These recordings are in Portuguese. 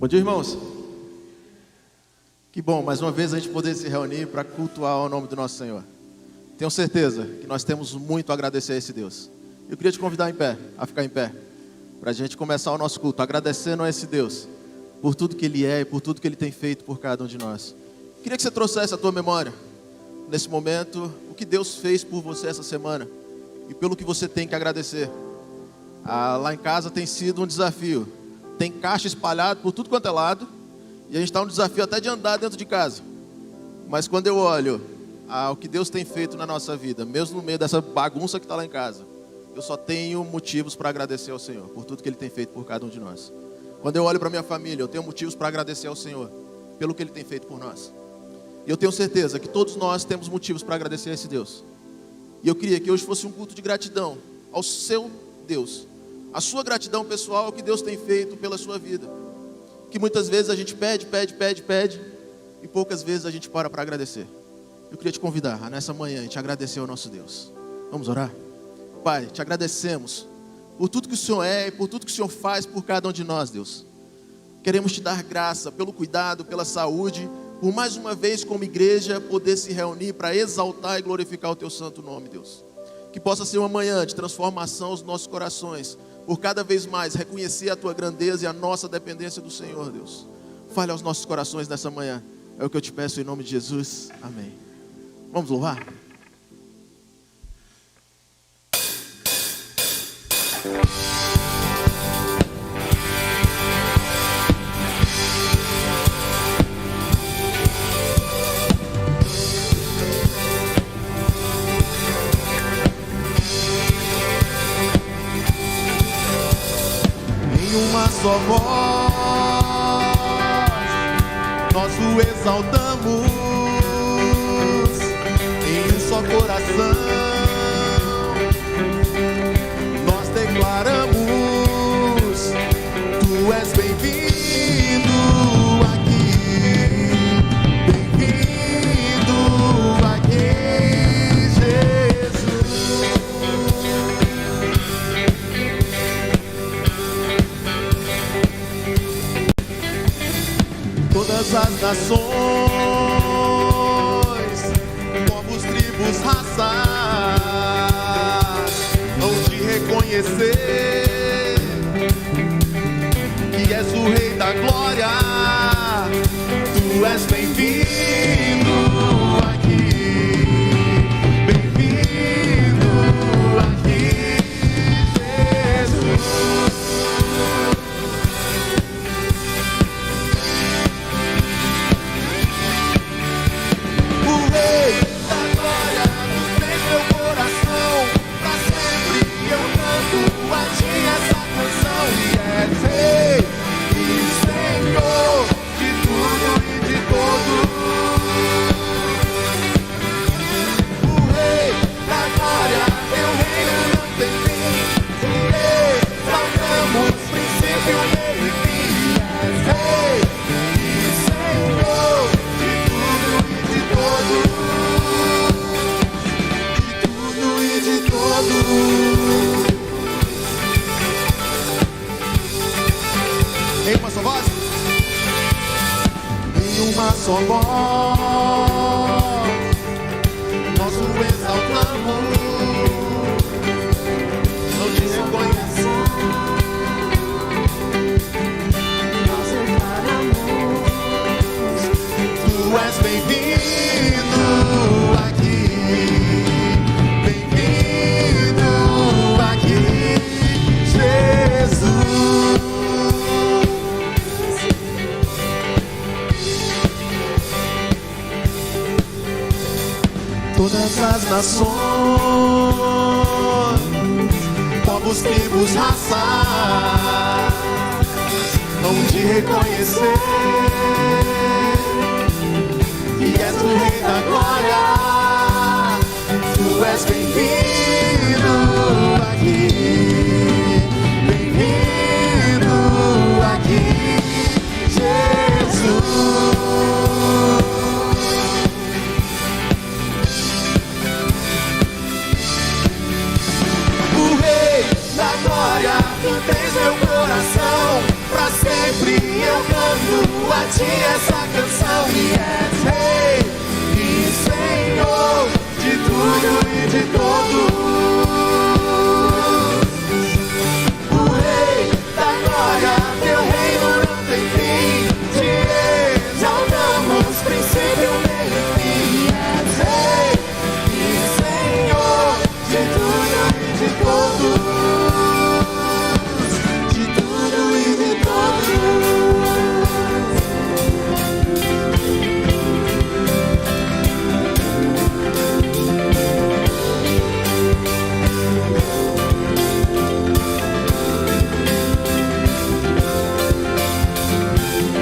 Bom dia, irmãos. Que bom, mais uma vez a gente poder se reunir para cultuar o nome do nosso Senhor. Tenho certeza que nós temos muito a agradecer a esse Deus. Eu queria te convidar a ficar em pé, para a gente começar o nosso culto, agradecendo a esse Deus, por tudo que Ele é e por tudo que Ele tem feito por cada um de nós. Queria que você trouxesse à tua memória, nesse momento, o que Deus fez por você essa semana, e pelo que você tem que agradecer. Lá em casa tem sido um desafio. Tem caixa espalhada por tudo quanto é lado. E a gente está um desafio até de andar dentro de casa. Mas quando eu olho o que Deus tem feito na nossa vida, mesmo no meio dessa bagunça que está lá em casa, eu só tenho motivos para agradecer ao Senhor, por tudo que Ele tem feito por cada um de nós. Quando eu olho para minha família, eu tenho motivos para agradecer ao Senhor, pelo que Ele tem feito por nós. E eu tenho certeza que todos nós temos motivos para agradecer a esse Deus. E eu queria que hoje fosse um culto de gratidão ao seu Deus. A sua gratidão pessoal ao que Deus tem feito pela sua vida. Que muitas vezes a gente pede, e poucas vezes a gente para agradecer. Eu queria te convidar a nessa manhã a gente agradecer ao nosso Deus. Vamos orar? Pai, te agradecemos por tudo que o Senhor é e por tudo que o Senhor faz por cada um de nós, Deus. Queremos te dar graça pelo cuidado, pela saúde, por mais uma vez como igreja poder se reunir para exaltar e glorificar o teu santo nome, Deus. Que possa ser uma manhã de transformação aos nossos corações, por cada vez mais reconhecer a tua grandeza e a nossa dependência do Senhor, Deus. Fale aos nossos corações nessa manhã. É o que eu te peço em nome de Jesus. Amém. Vamos louvar? Uma só voz, nós o exaltamos, em um só coração, nós declaramos, tu és bem-vindo aqui, bem-vindo aqui, Jesus. Todas as nações, povos, tribos, raças, vão te reconhecer, que és o Rei da Glória, tu és bem-vindo aqui, bem-vindo aqui, Jesus. Em uma só voz, em uma só voz, nós o exaltamos, não te reconhecemos, nós declaramos, tu és bem-vindo aqui, bem-vindo aqui, Jesus. Todas as nações, povos, tribos, raças, vão te reconhecer, que és o Rei da Glória, tu és bem-vindo aqui, bem-vindo aqui, Jesus. Tu tens meu coração, pra sempre eu canto a ti essa canção. E és Rei e Senhor de tudo e de todos. O Rei da glória, teu reino não tem fim. Te exaltamos, princípio, meio e fim. E és Rei e Senhor de tudo e de todos. De tudo e de todos.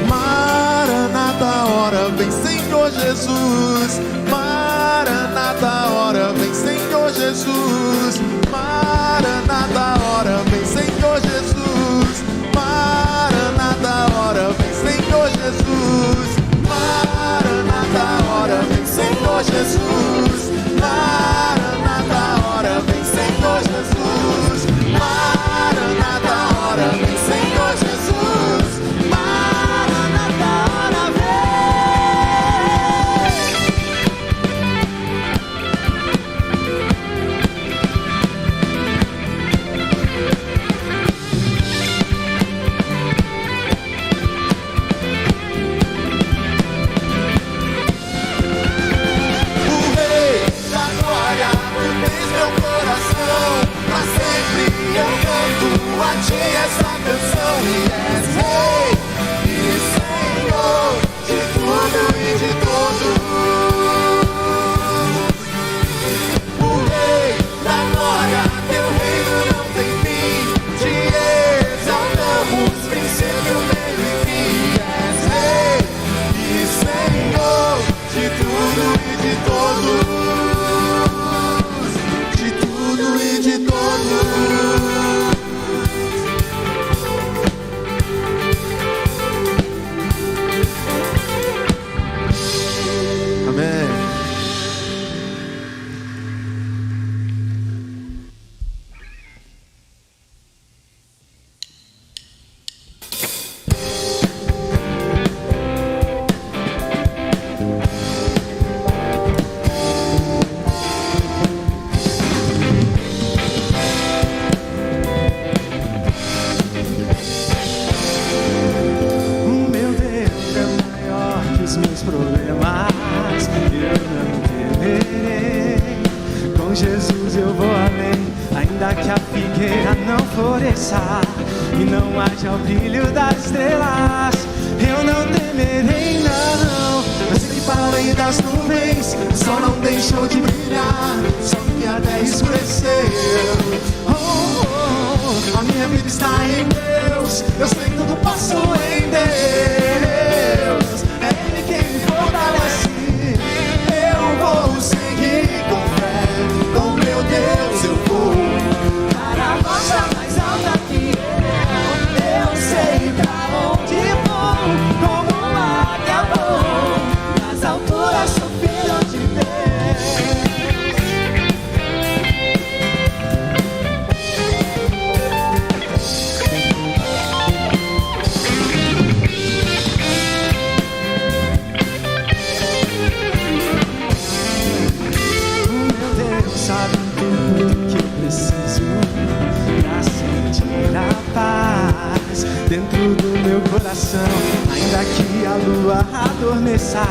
Maranata, hora vem, Senhor Jesus. Maranata, hora vem, Senhor Jesus. Maranata, hora vem, Senhor Jesus. Maranata, hora vem, Senhor Jesus. Maranata, hora vem, Senhor Jesus. Maranata, hora vem, Senhor Jesus. Maranata, hora vem, Senhor Jesus. Maranata, hora vem. O Rei da glória, tu tens meu coração. Pra sempre eu canto a ti essa canção. E és Rei e Senhor de tudo e de todos. O Rei da glória, teu reino não tem fim. Te exaltamos, princípio, meio e fim. E és Rei e Senhor de tudo e de todos. De tudo e de todos. Amém. Meu Deus é maior que os meus problemas. Eu não temerei. Com Jesus eu vou além. Ainda que a figueira não floresça e não haja o brilho das estrelas, eu não temerei, não. Eu sei que para além das nuvens o sol não deixou de brilhar, só que até escureceu. Oh, oh, oh. A minha vida está em Deus. Eu sei que tudo posso em Deus. É Ele quem me fortalece. Eu vou seguir com fé. Com meu Deus eu vou para a rocha mais alta que eu sei pra onde vou. Como uma águia vou. Nas alturas sou filho de Deus. Sabe tudo que eu preciso pra sentir a paz dentro do meu coração. Ainda que a lua adormeça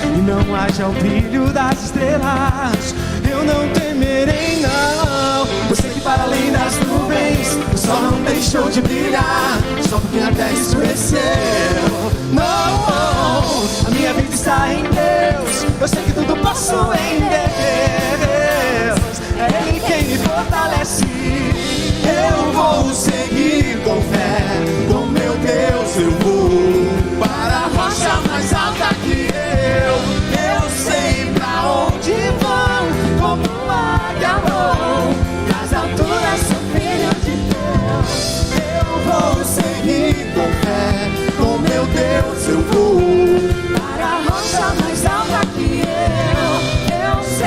e não haja o brilho das estrelas, eu não temerei, não. Eu sei que para além das nuvens o sol não deixou de brilhar, só porque até escureceu. Não, a minha vida está em Deus. Eu sei que tudo posso em Deus. É Ele quem me fortalece. Eu vou seguir com fé. Com meu Deus eu vou para a rocha mais alta que eu sei pra onde vou. Como águia vou. Nas alturas sou filho de Deus. Eu vou seguir com fé. Com meu Deus eu vou para a rocha mais alta que eu sei.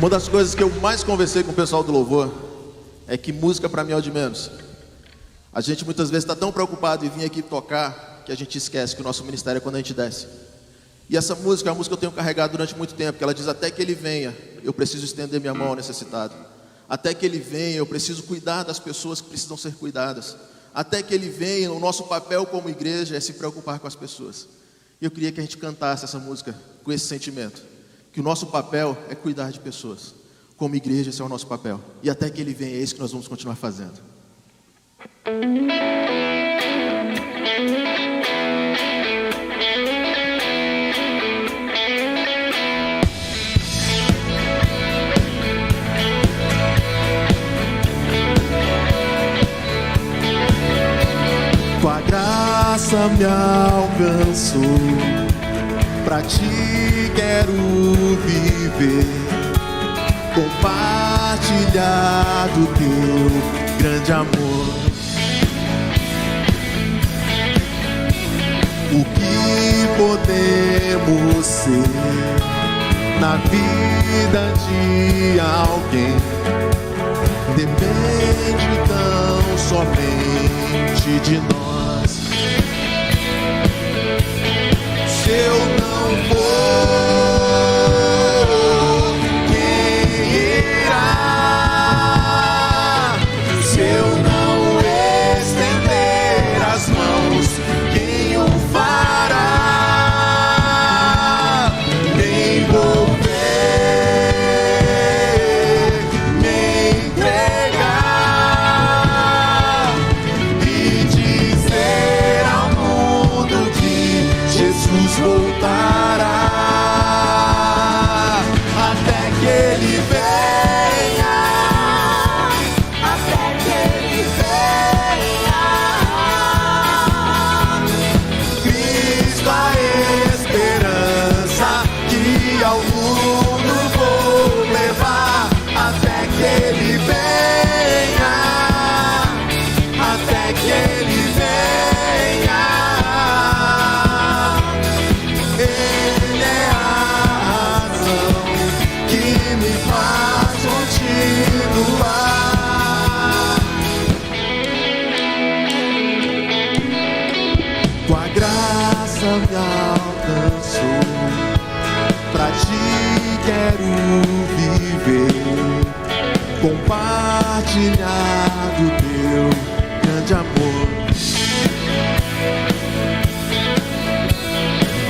Uma das coisas que eu mais conversei com o pessoal do louvor é que música para mim é o de menos. A gente muitas vezes está tão preocupado em vir aqui tocar que a gente esquece que o nosso ministério é quando a gente desce. E essa música é uma música que eu tenho carregado durante muito tempo, que ela diz: até que Ele venha, eu preciso estender minha mão ao necessitado. Até que Ele venha, eu preciso cuidar das pessoas que precisam ser cuidadas. Até que Ele venha, o nosso papel como igreja é se preocupar com as pessoas. E eu queria que a gente cantasse essa música com esse sentimento, que o nosso papel é cuidar de pessoas. Como igreja, esse é o nosso papel. E até que Ele venha, é isso que nós vamos continuar fazendo. Com a graça me alcançou, pra ti quero viver, compartilhar do teu grande amor. O que podemos ser na vida de alguém depende tão somente de nós. Se eu não for, quem irá? Se eu não estender as mãos, quem o fará? Me envolver, me entregar e dizer ao mundo que Jesus voltará. Até que Ele venha, até que Ele venha. Cristo, a esperança que ao mundo vou levar. Até que Ele venha, até que Ele venha. Ele é a razão que me faz continuar. Com a graça me alcançou, pra ti quero viver, compartilhar do teu grande amor.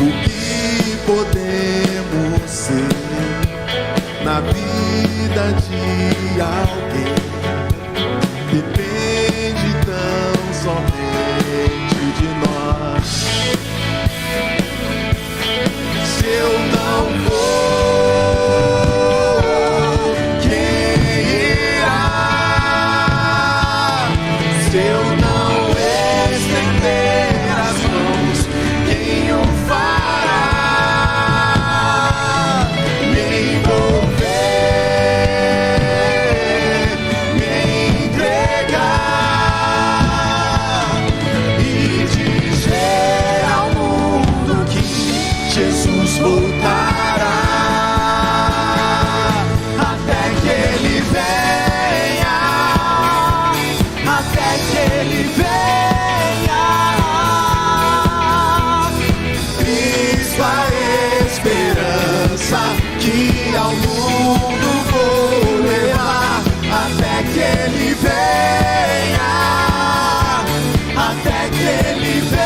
O que podemos ser na vida de alguém depende tão somente de nós. Se eu não for, quem irá? Se eu não estender as mãos, quem o fará? Me envolver, me entregar e dizer ao mundo que Jesus voltará. Até que Ele venha, até que Ele venha. Cristo, a esperança que ao mundo vou levar. Até que Ele venha, até que Ele venha.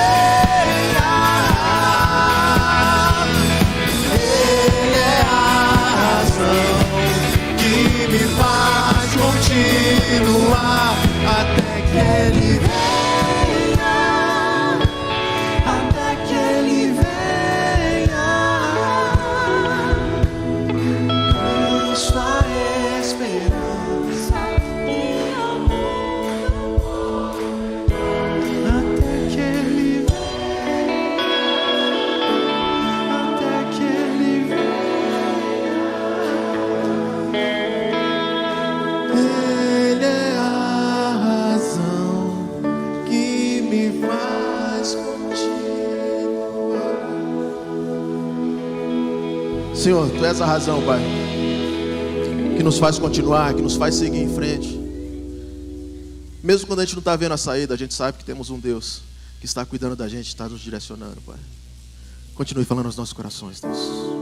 Ele é a razão que me faz continuar. Até que Ele venha, até que Ele venha. Cristo, a esperança que ao mundo vou. Até que Ele venha, até que Ele venha. Ele é a razão que me faz continuar. Senhor, Tu és a razão, Pai. nos faz continuar, que nos faz seguir em frente. Mesmo quando a gente não está vendo a saída, a gente sabe que temos um Deus que está cuidando da gente, está nos direcionando, Pai. Continue falando aos nossos corações, Deus.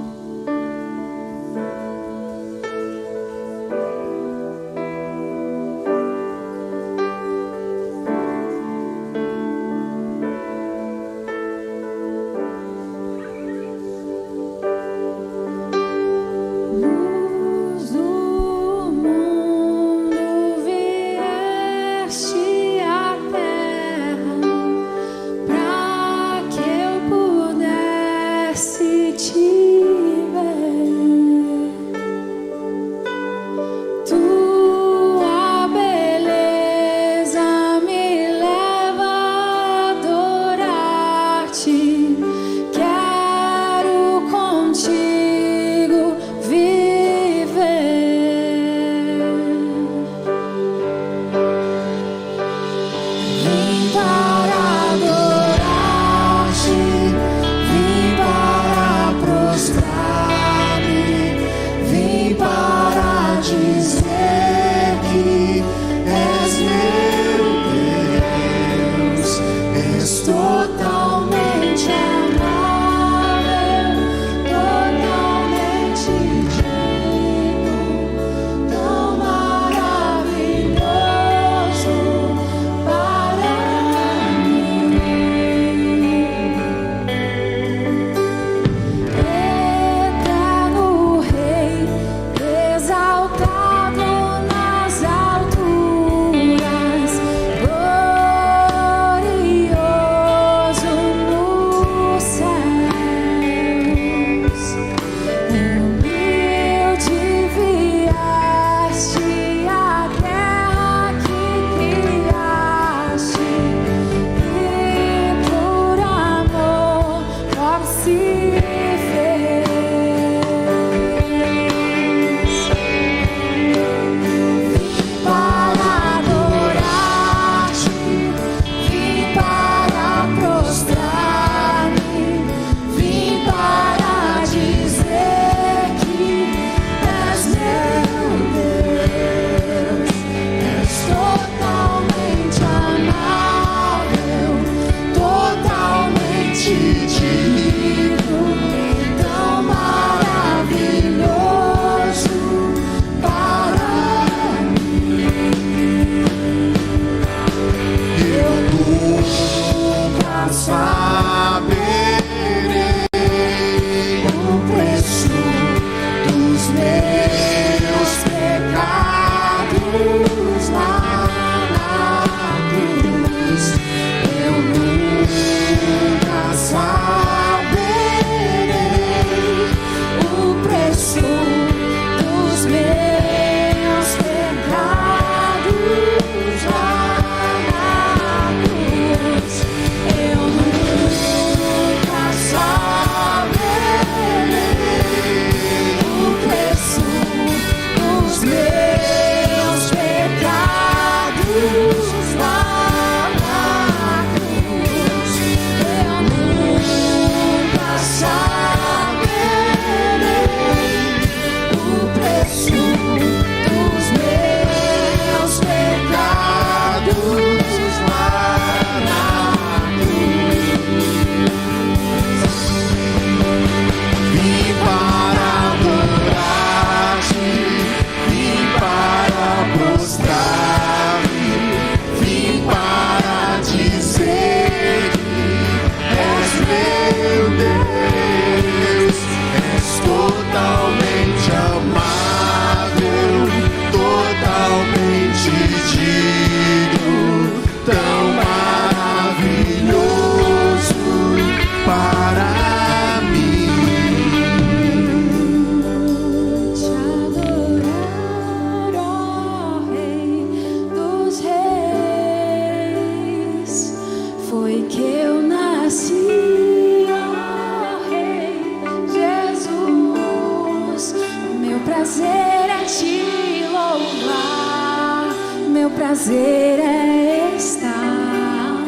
prazer é estar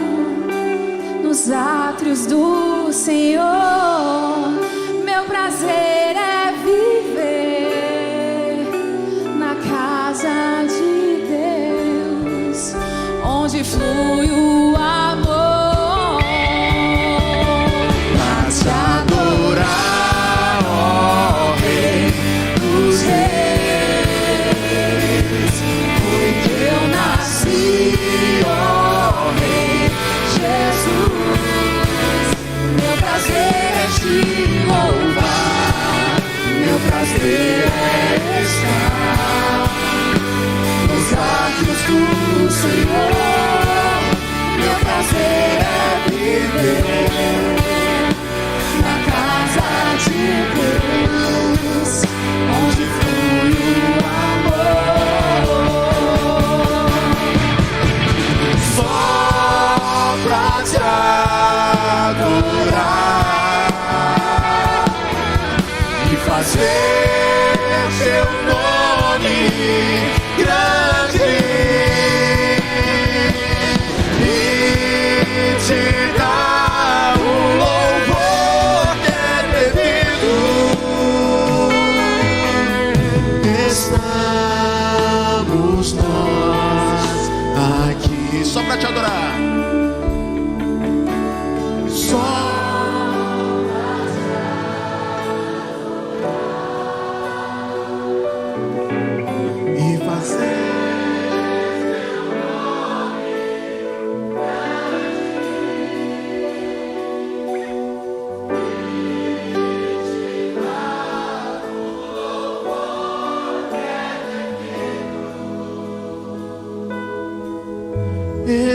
nos átrios do Senhor. Meu prazer é viver na onde flui o amor. Pra te adorar, ó Rei dos Reis, Foi que eu nasci, ó Rei Jesus. Meu prazer é te louvar, meu prazer é estar nos atos do Senhor. Meu prazer é viver na casa de Deus, onde flui o amor. só pra te adorar e fazer teu nome grande e te dar o louvor que é devido. Estamos nós aqui Só para te adorar. só e fazer.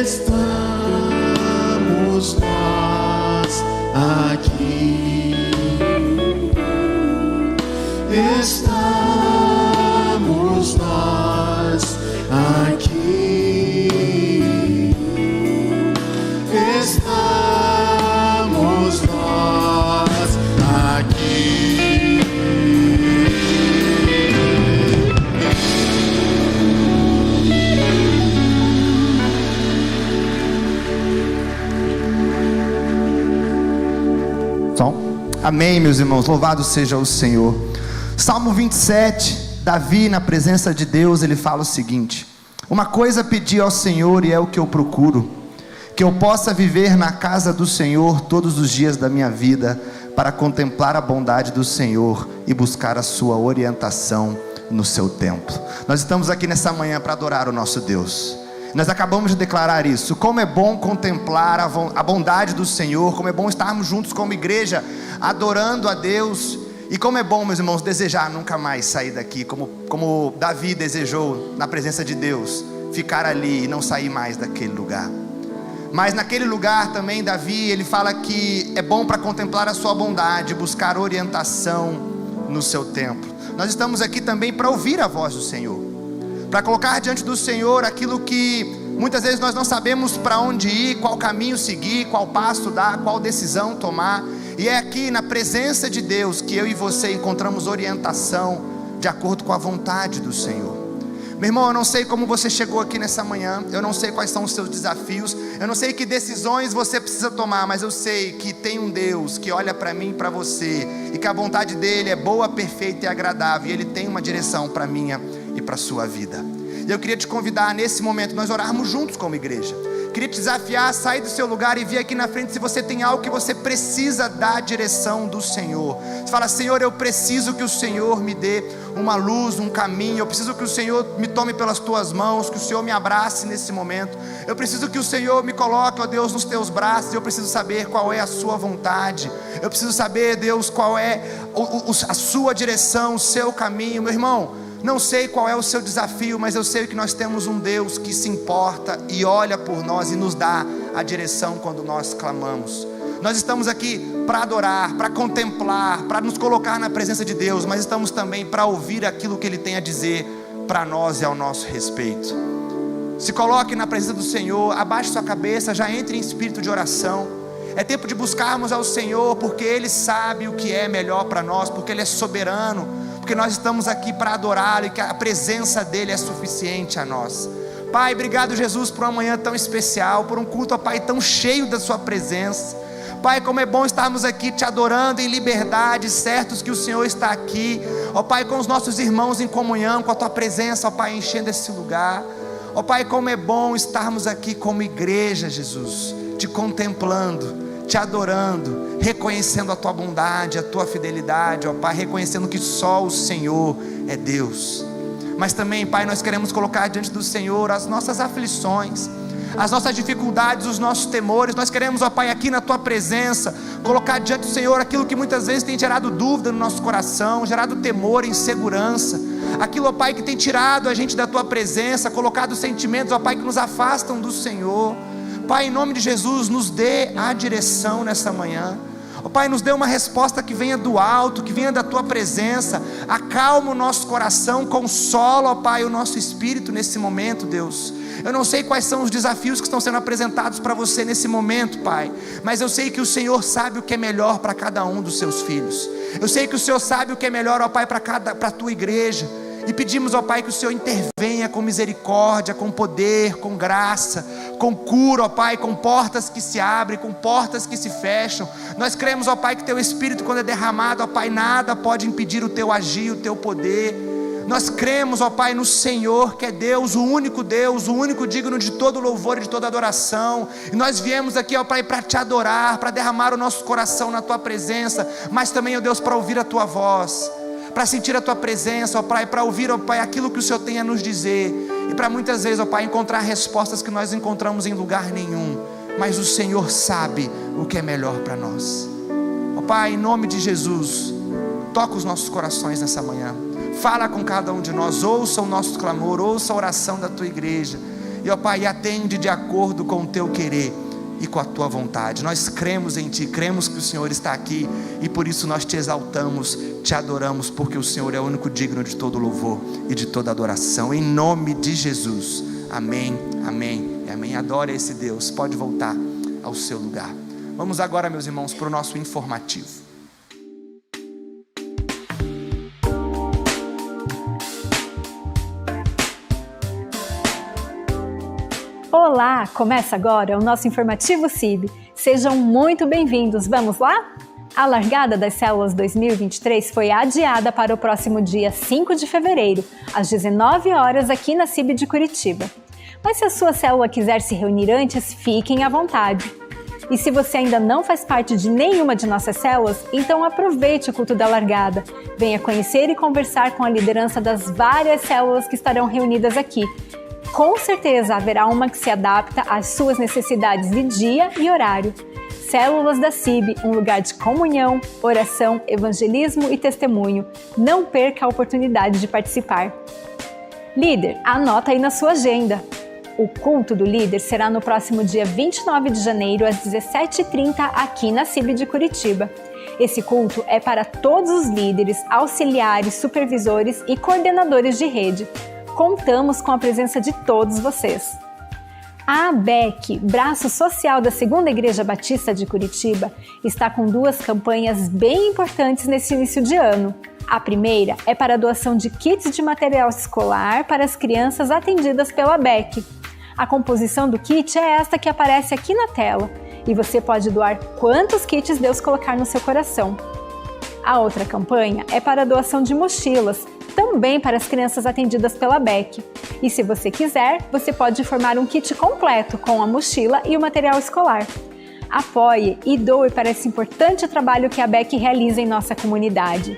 Estamos nós aqui. Estamos nós aqui. Estamos nós aqui. Amém, meus irmãos, louvado seja o Senhor. Salmo 27, Davi na presença de Deus, ele fala o seguinte: uma coisa pedi ao Senhor e é o que eu procuro, que eu possa viver na casa do Senhor todos os dias da minha vida, para contemplar a bondade do Senhor e buscar a sua orientação no seu templo. Nós estamos aqui nessa manhã para adorar o nosso Deus. Nós acabamos de declarar isso. Como é bom contemplar a bondade do Senhor, como é bom estarmos juntos como igreja, adorando a Deus. E como é bom, meus irmãos, desejar nunca mais sair daqui, como Davi desejou na presença de Deus, ficar ali e não sair mais daquele lugar. Mas naquele lugar também, Davi, ele fala que é bom para contemplar a sua bondade, buscar orientação no seu templo. Nós estamos aqui também para ouvir a voz do Senhor, para colocar diante do Senhor aquilo que muitas vezes nós não sabemos para onde ir, qual caminho seguir, qual passo dar, qual decisão tomar. E é aqui na presença de Deus que eu e você encontramos orientação de acordo com a vontade do Senhor. Meu irmão, eu não sei como você chegou aqui nessa manhã, eu não sei quais são os seus desafios, eu não sei que decisões você precisa tomar, mas eu sei que tem um Deus que olha para mim e para você, e que a vontade dele é boa, perfeita e agradável, e ele tem uma direção para minha e para a sua vida. E eu queria te convidar nesse momento, nós orarmos juntos como igreja. Queria te desafiar a sair do seu lugar e vir aqui na frente se você tem algo que você precisa da direção do Senhor. Você fala: Senhor, eu preciso que o Senhor me dê uma luz, um caminho. Eu preciso que o Senhor me tome pelas tuas mãos, que o Senhor me abrace nesse momento. Eu preciso que o Senhor me coloque, ó Deus, nos teus braços. Eu preciso saber qual é a sua vontade. Eu preciso saber, Deus, qual é a sua direção, o seu caminho. Meu irmão, não sei qual é o seu desafio, mas eu sei que nós temos um Deus que se importa e olha por nós e nos dá a direção quando nós clamamos. Nós estamos aqui para adorar, para contemplar, para nos colocar na presença de Deus, mas estamos também para ouvir aquilo que Ele tem a dizer para nós e ao nosso respeito. Se coloque na presença do Senhor, abaixe sua cabeça, já entre em espírito de oração. É tempo de buscarmos ao Senhor, porque Ele sabe o que é melhor para nós, porque Ele é soberano, porque nós estamos aqui para adorá-lo e que a presença dEle é suficiente a nós. Pai, obrigado, Jesus, por uma manhã tão especial, por um culto, ó Pai, tão cheio da sua presença. Pai, como é bom estarmos aqui te adorando em liberdade, certos que o Senhor está aqui, ó Pai, com os nossos irmãos em comunhão, com a tua presença, ó Pai, enchendo esse lugar. Ó Pai, como é bom estarmos aqui como igreja, Jesus, te contemplando, te adorando, reconhecendo a tua bondade, a tua fidelidade, ó Pai, reconhecendo que só o Senhor é Deus. Mas também, Pai, nós queremos colocar diante do Senhor as nossas aflições, as nossas dificuldades, os nossos temores. Nós queremos, ó Pai, aqui na tua presença, colocar diante do Senhor aquilo que muitas vezes tem gerado dúvida no nosso coração, gerado temor, insegurança, aquilo, ó Pai, que tem tirado a gente da tua presença, colocado sentimentos, ó Pai, que nos afastam do Senhor. Pai, em nome de Jesus, nos dê a direção nessa manhã. Ó Pai, nos dê uma resposta que venha do alto, que venha da tua presença. Acalma o nosso coração, consola, ó Pai, o nosso espírito nesse momento, Deus. Eu não sei quais são os desafios que estão sendo apresentados para você nesse momento, Pai, mas eu sei que o Senhor sabe o que é melhor para cada um dos seus filhos. Eu sei que o Senhor sabe o que é melhor, ó Pai, para a tua igreja. E pedimos, ó Pai, que o Senhor intervenha com misericórdia, com poder, com graça, com cura, ó Pai, com portas que se abrem, com portas que se fecham. Nós cremos, ó Pai, que teu Espírito, quando é derramado, ó Pai, nada pode impedir o teu agir, o teu poder. Nós cremos, ó Pai, no Senhor, que é Deus, o único digno de todo louvor e de toda adoração. E nós viemos aqui, ó Pai, para te adorar, para derramar o nosso coração na tua presença, mas também, ó Deus, para ouvir a tua voz, para sentir a tua presença, ó Pai, para ouvir, ó Pai, aquilo que o Senhor tem a nos dizer, e para muitas vezes, ó Pai, encontrar respostas que nós encontramos em lugar nenhum, mas o Senhor sabe o que é melhor para nós. Ó Pai, em nome de Jesus, toca os nossos corações nessa manhã, fala com cada um de nós, ouça o nosso clamor, ouça a oração da tua igreja, e ó Pai, atende de acordo com o teu querer e com a tua vontade. Nós cremos em ti, cremos que o Senhor está aqui, e por isso nós te exaltamos, te adoramos, porque o Senhor é o único digno de todo louvor e de toda adoração, em nome de Jesus, amém, amém e amém. Adore esse Deus. Pode voltar ao seu lugar. Vamos agora, meus irmãos, para o nosso informativo. Olá, começa agora o nosso informativo CIB. Sejam muito bem-vindos, vamos lá? A largada das células 2023 foi adiada para o próximo dia 5 de fevereiro, às 19 horas aqui na CIB de Curitiba. Mas se a sua célula quiser se reunir antes, fiquem à vontade. E se você ainda não faz parte de nenhuma de nossas células, então aproveite o culto da largada. Venha conhecer e conversar com a liderança das várias células que estarão reunidas aqui. Com certeza haverá uma que se adapta às suas necessidades de dia e horário. Células da CIB, um lugar de comunhão, oração, evangelismo e testemunho. Não perca a oportunidade de participar. Líder, anota aí na sua agenda. O culto do líder será no próximo dia 29 de janeiro, às 17h30, aqui na CIB de Curitiba. Esse culto é para todos os líderes, auxiliares, supervisores e coordenadores de rede. Contamos com a presença de todos vocês. A ABEC, braço social da 2ª Igreja Batista de Curitiba, está com 2 campanhas bem importantes nesse início de ano. A primeira é para a doação de kits de material escolar para as crianças atendidas pela ABEC. A composição do kit é esta que aparece aqui na tela, e você pode doar quantos kits Deus colocar no seu coração. A outra campanha é para a doação de mochilas, também para as crianças atendidas pela ABEC. E se você quiser, você pode formar um kit completo com a mochila e o material escolar. Apoie e doe para esse importante trabalho que a ABEC realiza em nossa comunidade.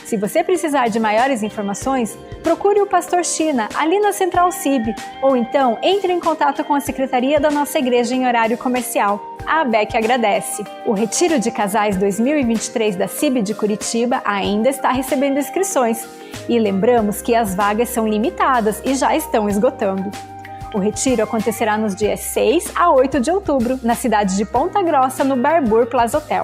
Se você precisar de maiores informações, procure o Pastor China ali na Central CIB, ou então entre em contato com a secretaria da nossa igreja em horário comercial. A ABEC agradece. O Retiro de Casais 2023 da CIB de Curitiba ainda está recebendo inscrições. E lembramos que as vagas são limitadas e já estão esgotando. O retiro acontecerá nos dias 6 a 8 de outubro, na cidade de Ponta Grossa, no Barbour Plaza Hotel.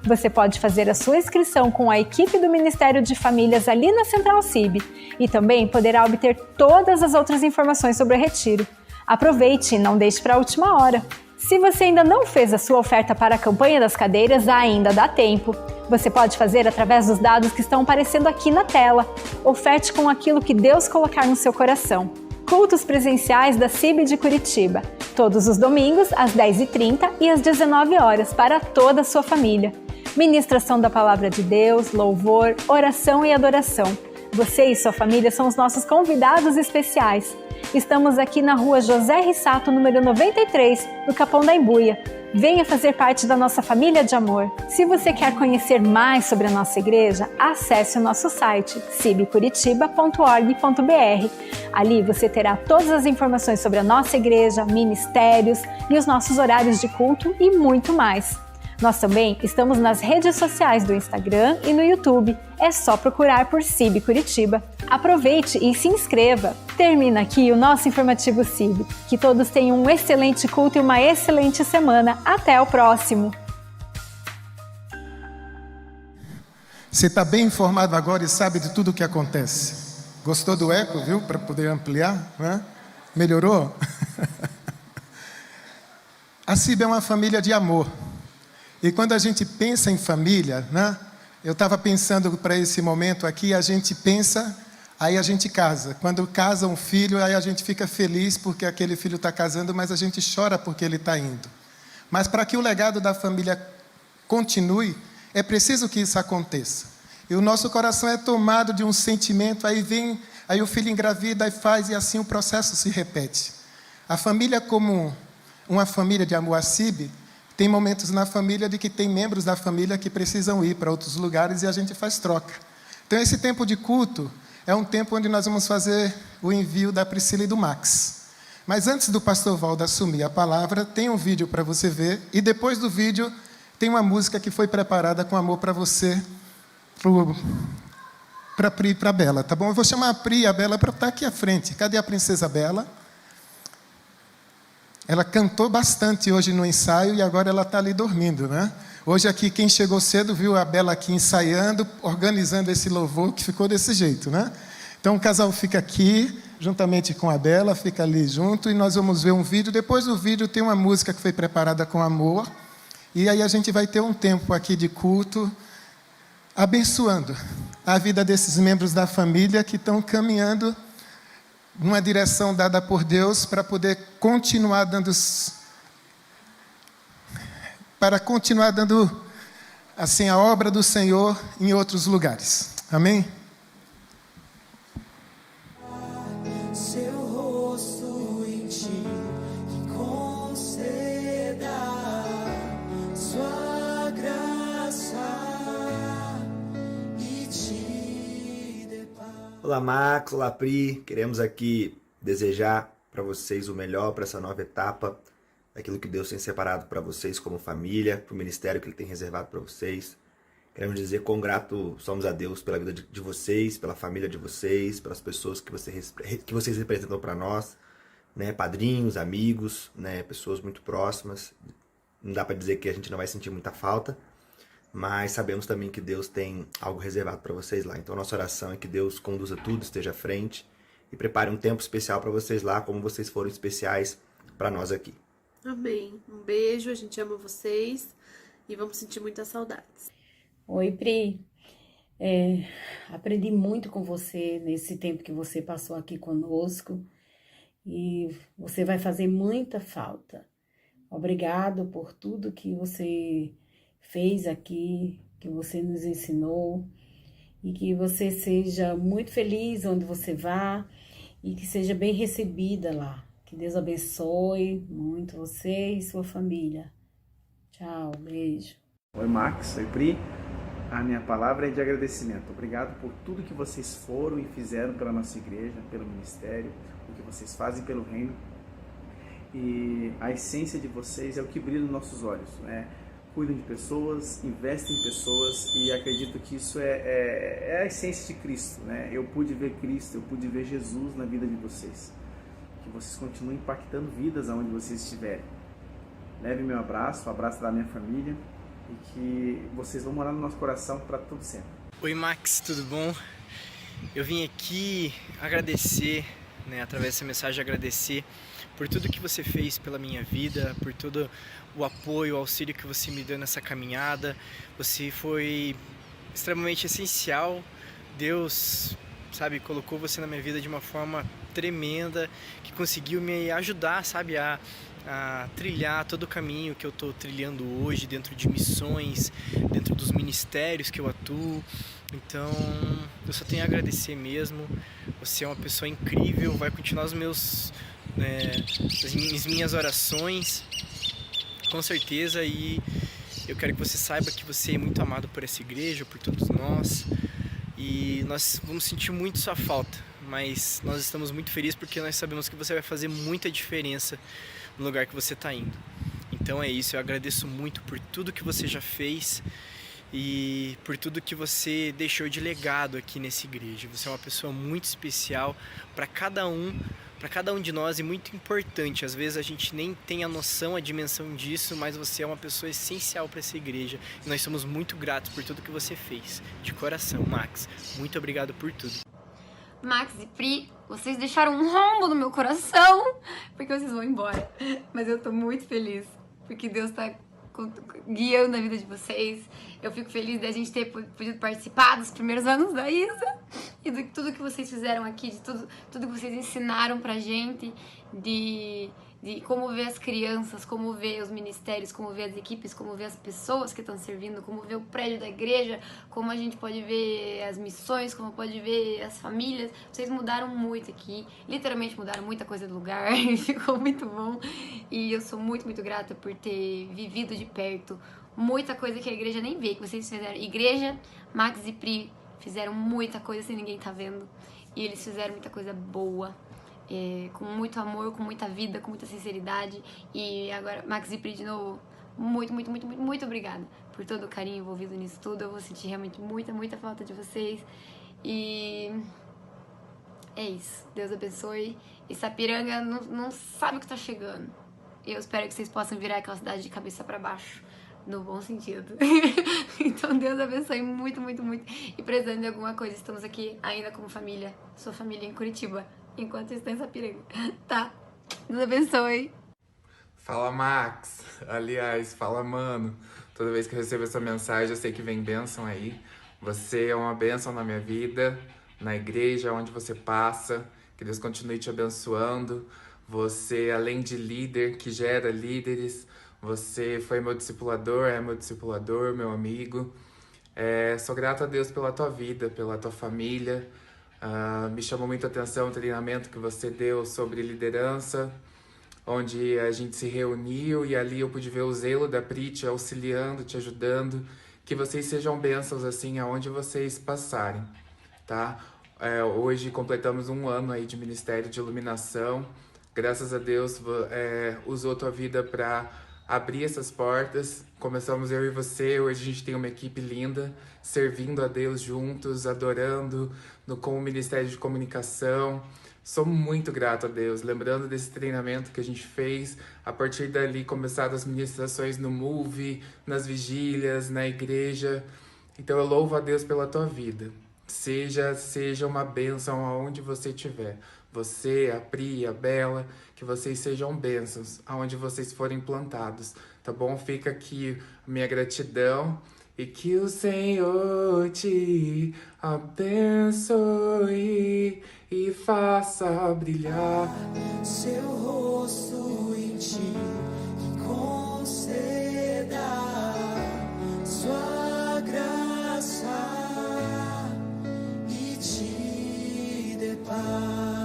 Você pode fazer a sua inscrição com a equipe do Ministério de Famílias ali na Central CIB e também poderá obter todas as outras informações sobre o retiro. Aproveite e não deixe para a última hora. Se você ainda não fez a sua oferta para a campanha das cadeiras, ainda dá tempo. Você pode fazer através dos dados que estão aparecendo aqui na tela. Oferte com aquilo que Deus colocar no seu coração. Cultos presenciais da CIB de Curitiba, todos os domingos às 10h30 e às 19 horas para toda a sua família. Ministração da Palavra de Deus, louvor, oração e adoração. Você e sua família são os nossos convidados especiais. Estamos aqui na rua José Rissato, número 93, no Capão da Embuia. Venha fazer parte da nossa família de amor. Se você quer conhecer mais sobre a nossa igreja, acesse o nosso site cibcuritiba.org.br. Ali você terá todas as informações sobre a nossa igreja, ministérios e os nossos horários de culto e muito mais. Nós também estamos nas redes sociais do Instagram e no YouTube. É só procurar por CIB Curitiba. Aproveite e se inscreva. Termina aqui o nosso informativo CIB. Que todos tenham um excelente culto e uma excelente semana. Até o próximo! Você está bem informado agora e sabe de tudo o que acontece. Gostou do eco, viu? Para poder ampliar, né? Melhorou? A CIB é uma família de amor. E quando a gente pensa em família, né? Eu estava pensando para esse momento aqui, a gente pensa, aí a gente casa. Quando casa um filho, aí a gente fica feliz porque aquele filho está casando, mas a gente chora porque ele está indo. Mas para que o legado da família continue, é preciso que isso aconteça. E o nosso coração é tomado de um sentimento, aí o filho engravida e faz, e assim o processo se repete. A família como uma família de amor, a CIB, tem momentos na família de que tem membros da família que precisam ir para outros lugares e a gente faz troca. Então, esse tempo de culto é um tempo onde nós vamos fazer o envio da Priscila e do Max. Mas antes do pastor Valdo assumir a palavra, tem um vídeo para você ver, e depois do vídeo tem uma música que foi preparada com amor para você, para a Pri e para a Bela, tá bom? Eu vou chamar a Pri e a Bela para estar aqui à frente. Cadê a princesa Bela? Ela cantou bastante hoje no ensaio e agora ela está ali dormindo, né? Hoje aqui, quem chegou cedo viu a Bela aqui ensaiando, organizando esse louvor que ficou desse jeito, né? Então o casal fica aqui, juntamente com a Bela, fica ali junto e nós vamos ver um vídeo. Depois do vídeo tem uma música que foi preparada com amor. E aí a gente vai ter um tempo aqui de culto, abençoando a vida desses membros da família que estão caminhando numa direção dada por Deus para poder continuar dando assim a obra do Senhor em outros lugares. Amém? Seu rosto em ti que conceda sua graça e te dê paz. Olá Max, olá Pri, queremos aqui desejar para vocês o melhor para essa nova etapa, daquilo que Deus tem separado para vocês como família, para o ministério que Ele tem reservado para vocês. Queremos dizer quão grato somos a Deus pela vida de vocês, pela família de vocês, pelas pessoas que vocês representam para nós, né? Padrinhos, amigos, né? Pessoas muito próximas. Não dá para dizer que a gente não vai sentir muita falta, mas sabemos também que Deus tem algo reservado para vocês lá. Então, nossa oração é que Deus conduza tudo, esteja à frente e prepare um tempo especial para vocês lá, como vocês foram especiais para nós aqui. Amém. Um beijo, a gente ama vocês e vamos sentir muitas saudades. Oi, Pri. Aprendi muito com você nesse tempo que você passou aqui conosco e você vai fazer muita falta. Obrigado por tudo que você fez aqui, que você nos ensinou e que você seja muito feliz onde você vá e que seja bem recebida lá. Que Deus abençoe muito você e sua família. Tchau, beijo. Oi, Max. Oi, Pri. A minha palavra é de agradecimento. Obrigado por tudo que vocês foram e fizeram pela nossa igreja, pelo ministério, o que vocês fazem pelo reino. E a essência de vocês é o que brilha nos nossos olhos, né? Cuidam de pessoas, investem em pessoas e acredito que isso é a essência de Cristo, né? Eu pude ver Cristo, eu pude ver Jesus na vida de vocês. Que vocês continuem impactando vidas aonde vocês estiverem. Leve meu abraço, o abraço da minha família e que vocês vão morar no nosso coração para todo sempre. Oi Max, tudo bom? Eu vim aqui agradecer, né, através dessa mensagem agradecer por tudo que você fez pela minha vida, por todo o apoio, o auxílio que você me deu nessa caminhada. Você foi extremamente essencial. Deus, sabe, colocou você na minha vida de uma forma tremenda, que conseguiu me ajudar, sabe, a a trilhar todo o caminho que eu estou trilhando hoje dentro de missões, dentro dos ministérios que eu atuo. Então, eu só tenho a agradecer mesmo. Você é uma pessoa incrível, vai continuar as minhas orações, com certeza, e eu quero que você saiba que você é muito amado por essa igreja, por todos nós, e nós vamos sentir muito sua falta, mas nós estamos muito felizes porque nós sabemos que você vai fazer muita diferença no lugar que você está indo. Então é isso, eu agradeço muito por tudo que você já fez e por tudo que você deixou de legado aqui nessa igreja. Você é uma pessoa muito especial para cada um de nós e muito importante. Às vezes a gente nem tem a noção, a dimensão disso, mas você é uma pessoa essencial para essa igreja e nós somos muito gratos por tudo que você fez. De coração, Max, muito obrigado por tudo. Max e Pri, vocês deixaram um rombo no meu coração, porque vocês vão embora. Mas eu tô muito feliz, porque Deus tá guiando a vida de vocês. Eu fico feliz de a gente ter podido participar dos primeiros anos da Isa e de tudo que vocês fizeram aqui, de tudo que vocês ensinaram pra gente, de como ver as crianças, como ver os ministérios, como ver as equipes, como ver as pessoas que estão servindo, como ver o prédio da igreja, como a gente pode ver as missões, como pode ver as famílias. Vocês mudaram muito aqui, literalmente mudaram muita coisa do lugar, ficou muito bom. E eu sou muito, muito grata por ter vivido de perto muita coisa que a igreja nem vê, que vocês fizeram. Igreja, Max e Pri fizeram muita coisa sem ninguém tá vendo, e eles fizeram muita coisa boa. Com muito amor, com muita vida, com muita sinceridade. E agora, Max e Pri, de novo, muito, muito, muito, muito, muito obrigada por todo o carinho envolvido nisso tudo. Eu vou sentir realmente muita, muita falta de vocês. E é isso. Deus abençoe. E Sapiranga não sabe o que tá chegando. Eu espero que vocês possam virar aquela cidade de cabeça pra baixo, no bom sentido. Então Deus abençoe muito, muito, muito. E precisando de alguma coisa, estamos aqui ainda como família. Sua família em Curitiba, enquanto está em Sapiranga. Tá? Deus abençoe. Fala, Max. Aliás, fala, mano. Toda vez que eu recebo essa mensagem, eu sei que vem bênção aí. Você é uma bênção na minha vida, na igreja, onde você passa. Que Deus continue te abençoando. Você, além de líder, que gera líderes, você foi meu discipulador, é meu discipulador, meu amigo. Sou grato a Deus pela tua vida, pela tua família. Me chamou muito a atenção o treinamento que você deu sobre liderança, onde a gente se reuniu e ali eu pude ver o zelo da Pri te auxiliando, te ajudando. Que vocês sejam bênçãos assim aonde vocês passarem, tá? Hoje completamos 1 ano aí de Ministério de Iluminação. Graças a Deus usou tua vida para abrir essas portas. Começamos eu e você, hoje a gente tem uma equipe linda, servindo a Deus juntos, adorando, com o Ministério de Comunicação. Sou muito grato a Deus, lembrando desse treinamento que a gente fez. A partir dali começaram as ministrações no Move, nas vigílias, na igreja. Então eu louvo a Deus pela tua vida. Seja uma bênção aonde você estiver. Você, a Pri, a Bela, que vocês sejam bênçãos aonde vocês forem plantados, tá bom? Fica aqui a minha gratidão e que o Senhor te abençoe e faça brilhar seu rosto em ti e conceda sua graça e te dê paz.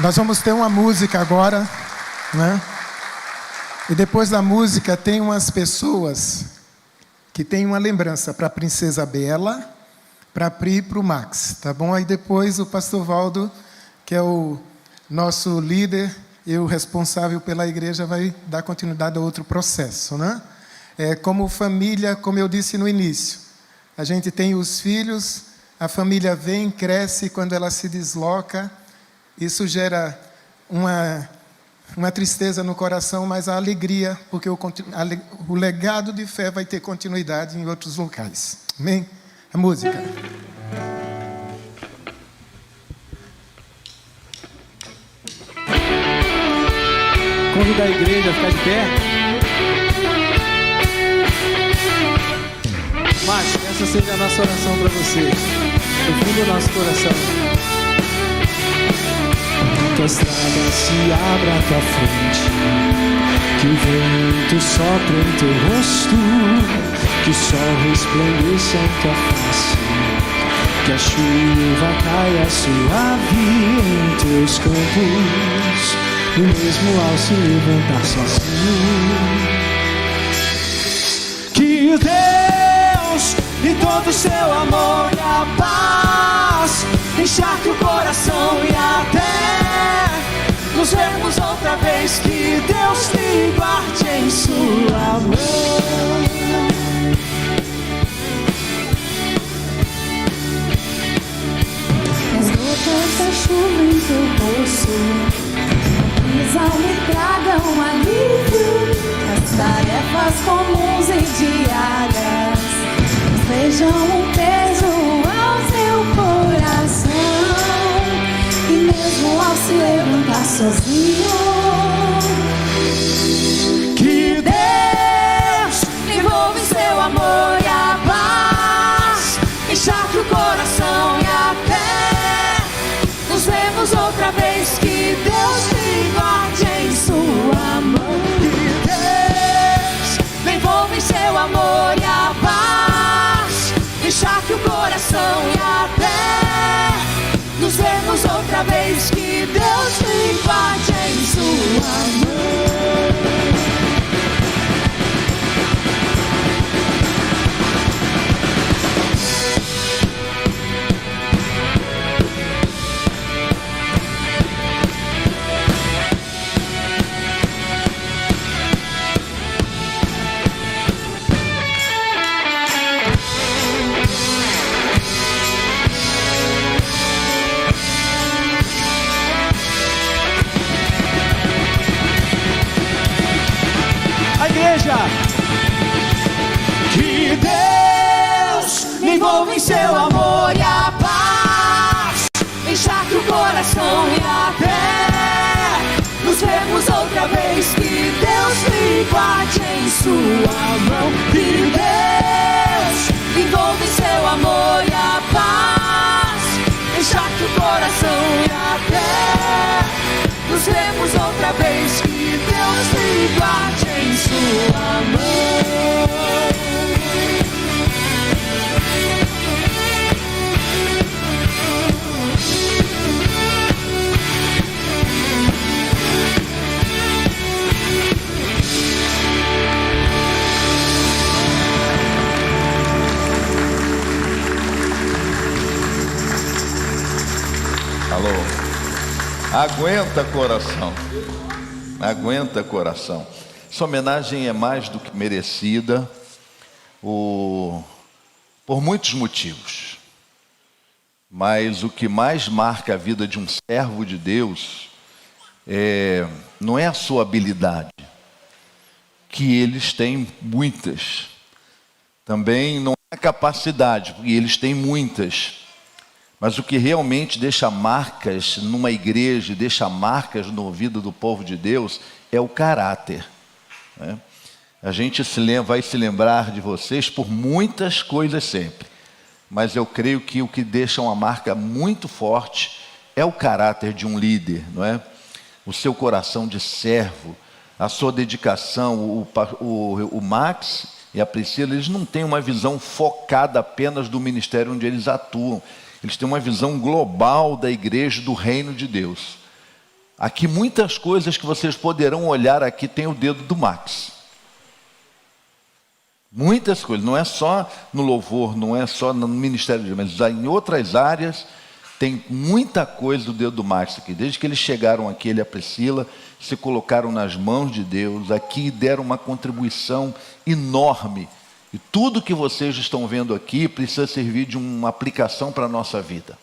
Nós vamos ter uma música agora, né? E depois da música tem umas pessoas que tem uma lembrança para a Princesa Bela, para a Pri e para o Max, tá bom? Aí depois o pastor Valdo, que é o nosso líder e o responsável pela igreja, vai dar continuidade a outro processo, né? Como família, como eu disse no início, a gente tem os filhos, a família vem, cresce, quando ela se desloca, isso gera uma tristeza no coração, mas a alegria, porque o legado de fé vai ter continuidade em outros locais. Amém? A música. convidar a igreja a ficar de pé. Mas essa seja a nossa oração para você, do fundo do nosso coração. Que a estrada se abra à tua frente, que o vento sopre em teu rosto, que o sol resplandeça em tua face, que a chuva caia suave em teus campos, e mesmo ao se levantar sozinho, que Deus, em todo o seu amor e a paz, encharque o coração e até nos vemos outra vez, que Deus te guarde em sua mão. As gotas da chuva em teu rosto, brisa me tragam alívio, as tarefas comuns e diárias sejam um peso ao seu coração, e mesmo ao se levantar sozinho, Que Deus envolva em seu amor e a paz, encharque o coração e até nos vemos outra vez, que Deus te guarde em sua mão. Que Deus Envolva em seu amor e a paz, encharque o coração e até nos vemos outra vez, que Deus te guarde em sua mão. A igreja. Que Deus Me envolva em seu amor e a paz, encharque o coração e até nos vemos outra vez, que Deus me guarde em sua mão. Que Deus me envolva em seu amor e a paz, encharque o coração e até nos vemos outra vez, que Deus me guarde em sua mão. Alô? Aguenta, coração. Aguenta, coração. Essa homenagem é mais do que merecida por muitos motivos. Mas o que mais marca a vida de um servo de Deus não é a sua habilidade, que eles têm muitas. Também não é a capacidade, porque eles têm muitas. Mas o que realmente deixa marcas numa igreja, deixa marcas no ouvido do povo de Deus, é o caráter, né? A gente vai se lembrar de vocês por muitas coisas sempre. Mas eu creio que o que deixa uma marca muito forte é o caráter de um líder, não é? O seu coração de servo, a sua dedicação. O Max e a Priscila, eles não têm uma visão focada apenas do ministério onde eles atuam. Eles têm uma visão global da igreja, do reino de Deus. Aqui muitas coisas que vocês poderão olhar aqui tem o dedo do Max. Muitas coisas, não é só no louvor, não é só no ministério de Deus, mas em outras áreas tem muita coisa do dedo do Max aqui. Desde que eles chegaram aqui, ele e a Priscila, se colocaram nas mãos de Deus aqui e deram uma contribuição enorme. E tudo que vocês estão vendo aqui precisa servir de uma aplicação para a nossa vida.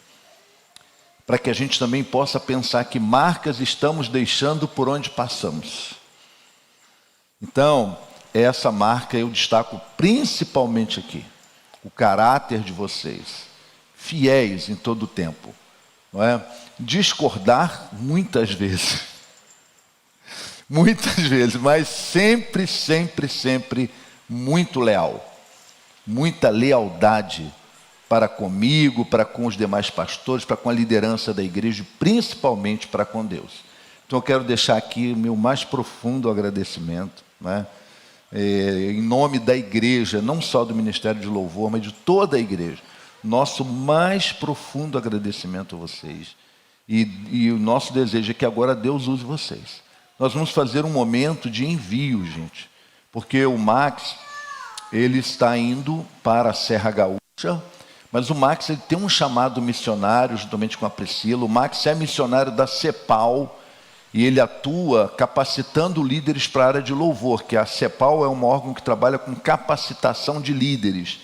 Para que a gente também possa pensar que marcas estamos deixando por onde passamos. Então, essa marca eu destaco principalmente aqui. O caráter de vocês. Fiéis em todo o tempo. Não é? Discordar muitas vezes. muitas vezes, mas sempre, sempre, sempre muito leal. Muita lealdade para comigo, para com os demais pastores, para com a liderança da igreja, principalmente para com Deus. Então eu quero deixar aqui o meu mais profundo agradecimento, né? Em nome da igreja, não só do Ministério de Louvor, mas de toda a igreja. Nosso mais profundo agradecimento a vocês. E o nosso desejo é que agora Deus use vocês. Nós vamos fazer um momento de envio, gente. Porque o Max, ele está indo para a Serra Gaúcha, mas o Max ele tem um chamado missionário, juntamente com a Priscila. O Max é missionário da CEPAL, e ele atua capacitando líderes para a área de louvor, que a CEPAL é um órgão que trabalha com capacitação de líderes.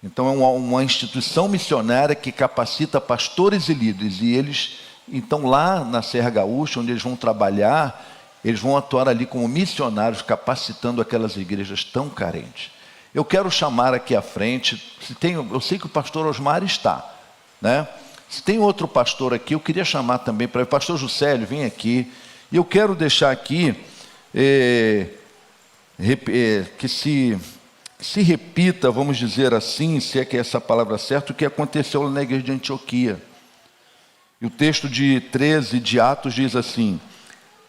Então é uma instituição missionária que capacita pastores e líderes. E eles, então lá na Serra Gaúcha, onde eles vão trabalhar, eles vão atuar ali como missionários, capacitando aquelas igrejas tão carentes. Eu quero chamar aqui à frente, eu sei que o pastor Osmar está, né? Se tem outro pastor aqui, eu queria chamar também para o pastor Juscelio, vem aqui. E eu quero deixar aqui que se repita, vamos dizer assim, se é que é essa palavra certa, o que aconteceu na igreja de Antioquia. E o texto de 13 de Atos diz assim: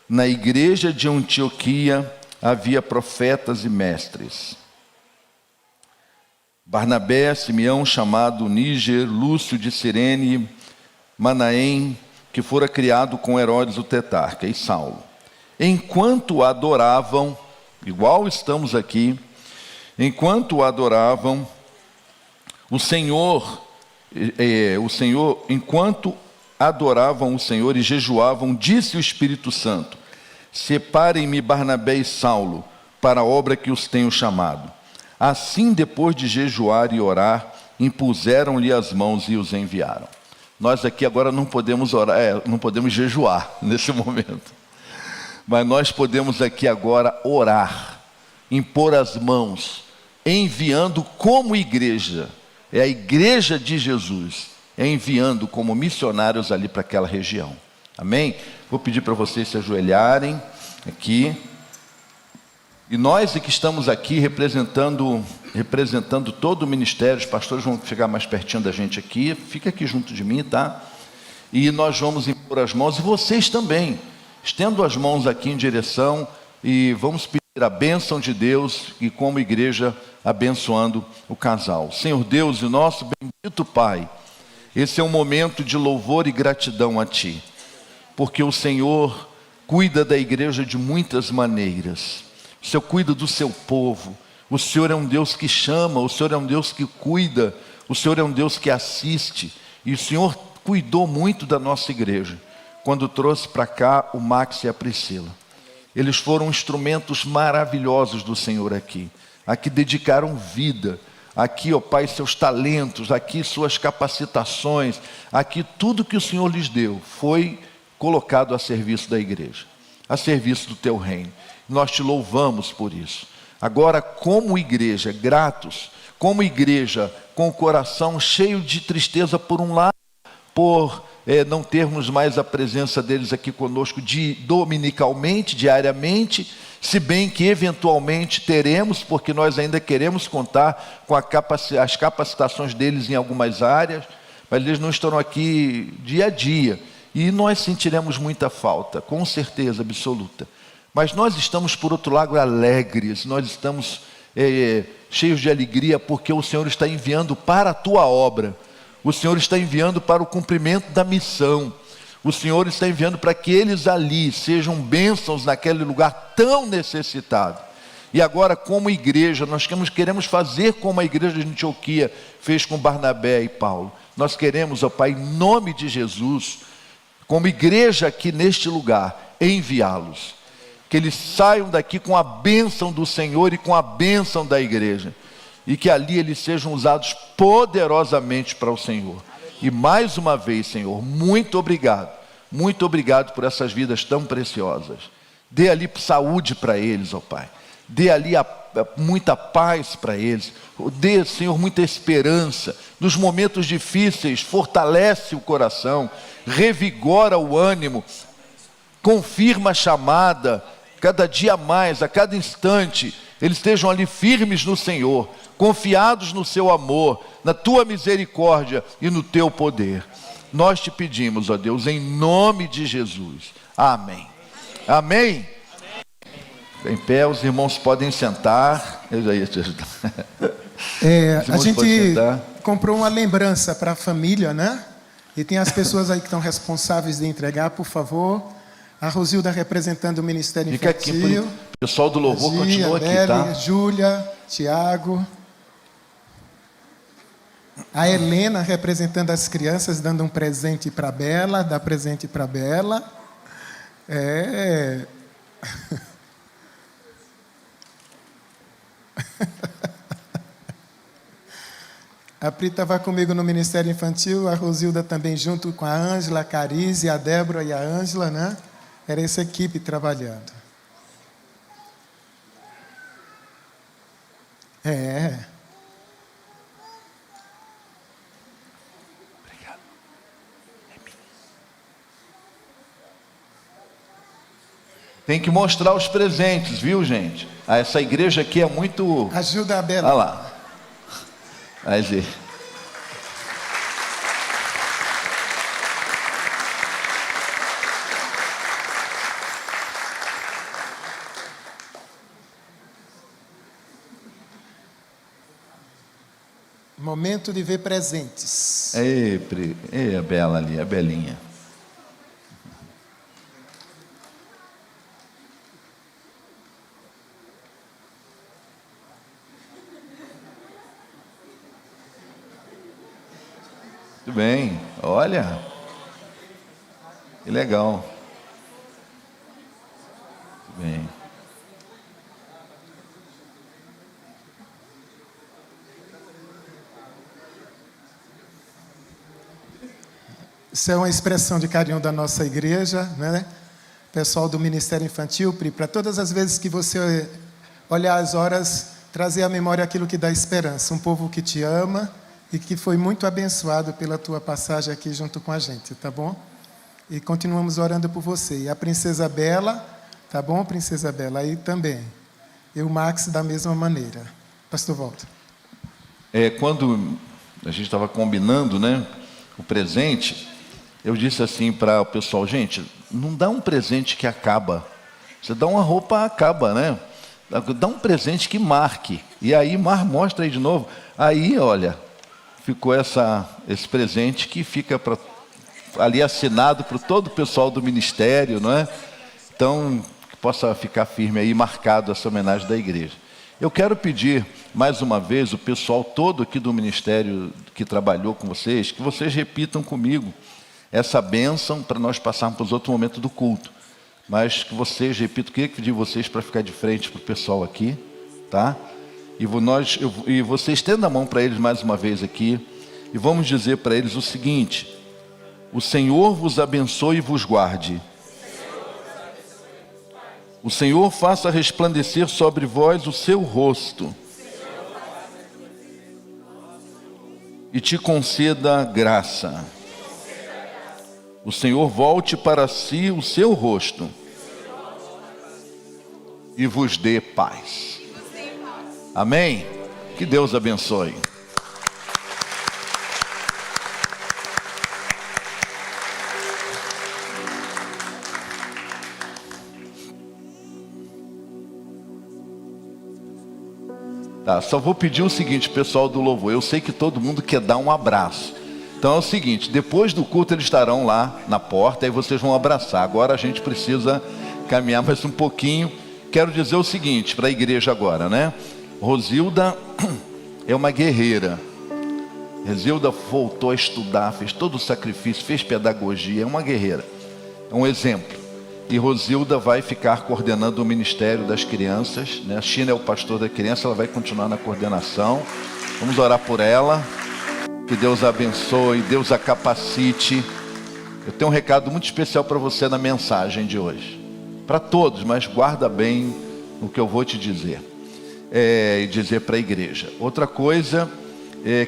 na igreja de Antioquia havia profetas e mestres. Barnabé, Simeão, chamado Níger, Lúcio de Cirene, Manaém, que fora criado com Herodes o tetrarca, e Saulo. Enquanto adoravam, igual estamos aqui, enquanto adoravam, enquanto adoravam o Senhor e jejuavam, disse o Espírito Santo: separem-me Barnabé e Saulo para a obra que os tenho chamado. Assim, depois de jejuar e orar, impuseram-lhe as mãos e os enviaram. Nós aqui agora não podemos orar, não podemos jejuar nesse momento. Mas nós podemos aqui agora orar, impor as mãos, enviando como igreja. É a igreja de Jesus, enviando como missionários ali para aquela região. Amém? Vou pedir para vocês se ajoelharem aqui. E nós que estamos aqui representando todo o ministério, os pastores vão chegar mais pertinho da gente aqui, fica aqui junto de mim, tá? E nós vamos impor as mãos, e vocês também, estendo as mãos aqui em direção, e vamos pedir a bênção de Deus, e como igreja, abençoando o casal. Senhor Deus e nosso bendito Pai, esse é um momento de louvor e gratidão a Ti, porque o Senhor cuida da igreja de muitas maneiras. O Senhor cuida do seu povo. O Senhor é um Deus que chama, o Senhor é um Deus que cuida, o Senhor é um Deus que assiste. E o Senhor cuidou muito da nossa igreja quando trouxe para cá o Max e a Priscila. Eles foram instrumentos maravilhosos do Senhor aqui. Aqui dedicaram vida. Aqui, ó Pai, seus talentos, aqui suas capacitações, aqui tudo que o Senhor lhes deu foi colocado a serviço da igreja, a serviço do Teu reino. Nós Te louvamos por isso. Agora, como igreja, gratos, como igreja, com o coração cheio de tristeza por um lado, por não termos mais a presença deles aqui conosco dominicalmente, diariamente, se bem que eventualmente teremos, porque nós ainda queremos contar com as capacitações deles em algumas áreas, mas eles não estão aqui dia a dia, e nós sentiremos muita falta, com certeza absoluta. Mas nós estamos, por outro lado, alegres, nós estamos cheios de alegria, porque o Senhor está enviando para a Tua obra, o Senhor está enviando para o cumprimento da missão, o Senhor está enviando para que eles ali sejam bênçãos naquele lugar tão necessitado. E agora, como igreja, nós queremos fazer como a igreja de Antioquia fez com Barnabé e Paulo. Nós queremos, ó Pai, em nome de Jesus, como igreja aqui neste lugar, enviá-los. Que eles saiam daqui com a bênção do Senhor e com a bênção da igreja. E que ali eles sejam usados poderosamente para o Senhor. E mais uma vez, Senhor, muito obrigado por essas vidas tão preciosas. Dê ali saúde para eles, ó Pai. Dê ali muita paz para eles. Dê, Senhor, muita esperança. Nos momentos difíceis, fortalece o coração, revigora o ânimo, confirma a chamada, cada dia mais, a cada instante, eles estejam ali firmes no Senhor, confiados no seu amor, na tua misericórdia e no teu poder. Nós te pedimos, ó Deus, em nome de Jesus. Amém. Amém. Em pé, os irmãos podem sentar. Eu já ia te ajudar. A gente comprou uma lembrança para a família, né? E tem as pessoas aí que estão responsáveis de entregar, por favor. A Rosilda representando o Ministério Fica Infantil. aqui, o pessoal do louvor continua aqui, tá? Júlia, Tiago. A Helena representando as crianças, dando um presente para a Bela, dá presente para a Bela. A Pri estava comigo no Ministério Infantil, a Rosilda também junto com a Ângela, a Carize, a Débora e a Ângela, né? Era essa equipe trabalhando. Obrigado. Tem que mostrar os presentes, viu, gente? Essa igreja aqui é muito... Ajuda a Bela. Olha lá. Aí, Zê. Momento de ver presentes. Ei, a Bela ali, a Belinha. Muito bem, olha, que legal. Muito bem. Isso é uma expressão de carinho da nossa igreja, né? Pessoal do Ministério Infantil, Pri, para todas as vezes que você olhar as horas, trazer à memória aquilo que dá esperança. Um povo que te ama e que foi muito abençoado pela tua passagem aqui junto com a gente, tá bom? E continuamos orando por você. E a Princesa Bela, tá bom, Princesa Bela? Aí também. E o Max da mesma maneira. Pastor Walter. Quando a gente estava combinando, né, o presente, eu disse assim para o pessoal, gente, não dá um presente que acaba. Você dá uma roupa, acaba, né? Dá um presente que marque. E aí, mostra aí de novo. Aí, olha, ficou esse presente que fica ali assinado para todo o pessoal do ministério, não é? Então, que possa ficar firme aí, marcado essa homenagem da igreja. Eu quero pedir, mais uma vez, o pessoal todo aqui do ministério que trabalhou com vocês, que vocês repitam comigo essa bênção para nós passarmos para os outros momentos do culto. Mas que vocês, repito, queria pedir vocês para ficar de frente para o pessoal aqui, tá? E você estenda a mão para eles mais uma vez aqui, e vamos dizer para eles o seguinte: o Senhor vos abençoe e vos guarde. O Senhor faça resplandecer sobre vós o seu rosto e te conceda graça. O Senhor volte para si o seu rosto e vos dê paz. Amém? Que Deus abençoe. Tá, só vou pedir o seguinte, pessoal do louvor. Eu sei que todo mundo quer dar um abraço. Então é o seguinte, depois do culto eles estarão lá na porta, aí vocês vão abraçar. Agora a gente precisa caminhar mais um pouquinho. Quero dizer o seguinte para a igreja agora, né? Rosilda é uma guerreira. Rosilda voltou a estudar, fez todo o sacrifício, fez pedagogia, é uma guerreira. É um exemplo. E Rosilda vai ficar coordenando o ministério das crianças, né? A China é o pastor da criança, ela vai continuar na coordenação. Vamos orar por ela. Que Deus a abençoe, Deus a capacite. Eu tenho um recado muito especial para você na mensagem de hoje. Para todos, mas guarda bem o que eu vou te dizer. E dizer para a igreja. Outra coisa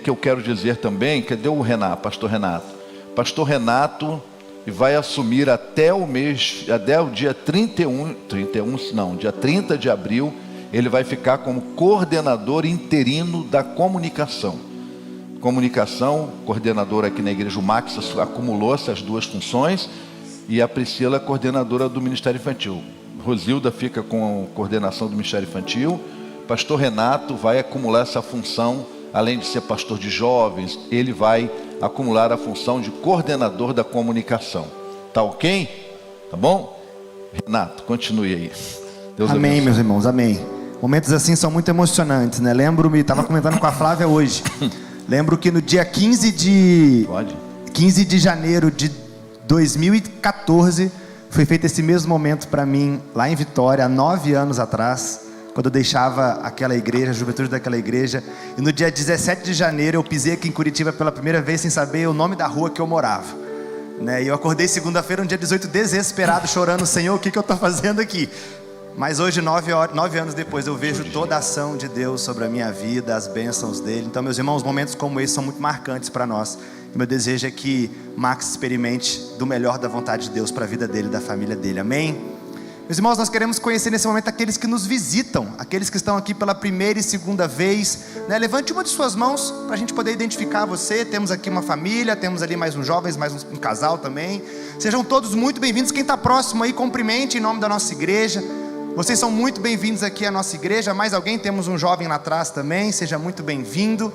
que eu quero dizer também, cadê o Renato, pastor Renato? Pastor Renato e vai assumir até o dia 30 de abril, ele vai ficar como coordenador interino da comunicação. Coordenador aqui na igreja, o Max acumulou essas duas funções, e a Priscila, coordenadora do Ministério Infantil. Rosilda fica com a coordenação do Ministério Infantil. Pastor Renato vai acumular essa função, além de ser pastor de jovens, ele vai acumular a função de coordenador da comunicação. Tá ok? Tá bom? Renato, continue aí. Deus amém, abençoe. meus irmãos, amém. Momentos assim são muito emocionantes, né? Lembro-me, estava comentando com a Flávia hoje. Lembro que no dia 15 de janeiro de 2014, foi feito esse mesmo momento para mim, lá em Vitória, há 9 anos atrás, quando eu deixava aquela igreja, a juventude daquela igreja. E no dia 17 de janeiro, eu pisei aqui em Curitiba pela primeira vez, sem saber o nome da rua que eu morava, né? E eu acordei segunda-feira, no dia 18, desesperado, chorando: Senhor, o que eu estou fazendo aqui? Mas hoje, 9 anos depois, eu vejo toda a ação de Deus sobre a minha vida, as bênçãos dele. Então, meus irmãos, momentos como esse são muito marcantes para nós. E meu desejo é que Max experimente do melhor da vontade de Deus para a vida dele e da família dele. Amém? Meus irmãos, nós queremos conhecer nesse momento aqueles que nos visitam, aqueles que estão aqui pela primeira e segunda vez, né? Levante uma de suas mãos para a gente poder identificar você. Temos aqui uma família, temos ali mais uns jovens, mais um casal também. Sejam todos muito bem-vindos. Quem está próximo aí, cumprimente em nome da nossa igreja. Vocês são muito bem-vindos aqui à nossa igreja. Mais alguém? Temos um jovem lá atrás também. Seja muito bem-vindo,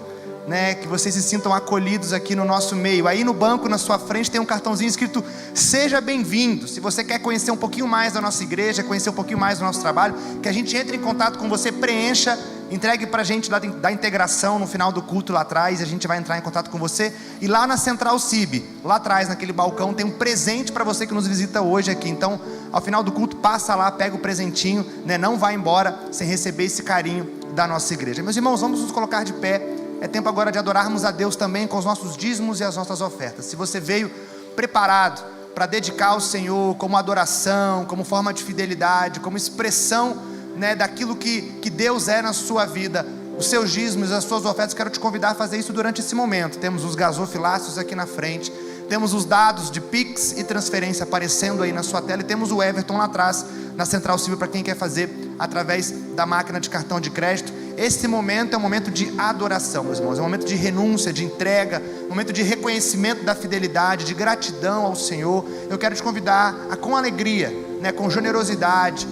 né? Que vocês se sintam acolhidos aqui no nosso meio. Aí no banco, na sua frente, tem um cartãozinho escrito Seja Bem-vindo. Se você quer conhecer um pouquinho mais da nossa igreja, conhecer um pouquinho mais do nosso trabalho, que a gente entre em contato com você, preencha, entregue pra gente da integração no final do culto lá atrás. A gente vai entrar em contato com você. E lá na Central CIB, lá atrás naquele balcão, tem um presente para você que nos visita hoje aqui. Então, ao final do culto, passa lá, pega o presentinho, né? Não vai embora sem receber esse carinho da nossa igreja. Meus irmãos, vamos nos colocar de pé. É tempo agora de adorarmos a Deus também com os nossos dízimos e as nossas ofertas. Se você veio preparado para dedicar ao Senhor como adoração, como forma de fidelidade, como expressão, né, daquilo que Deus é na sua vida, os seus dízimos, as suas ofertas, quero te convidar a fazer isso durante esse momento. Temos os gasofilácios aqui na frente, temos os dados de Pix e transferência aparecendo aí na sua tela, e temos o Everton lá atrás, na Central Civil, para quem quer fazer através da máquina de cartão de crédito. Esse momento é um momento de adoração, meus irmãos, é um momento de renúncia, de entrega, um momento de reconhecimento da fidelidade, de gratidão ao Senhor. Eu quero te convidar a, com alegria, né, com generosidade,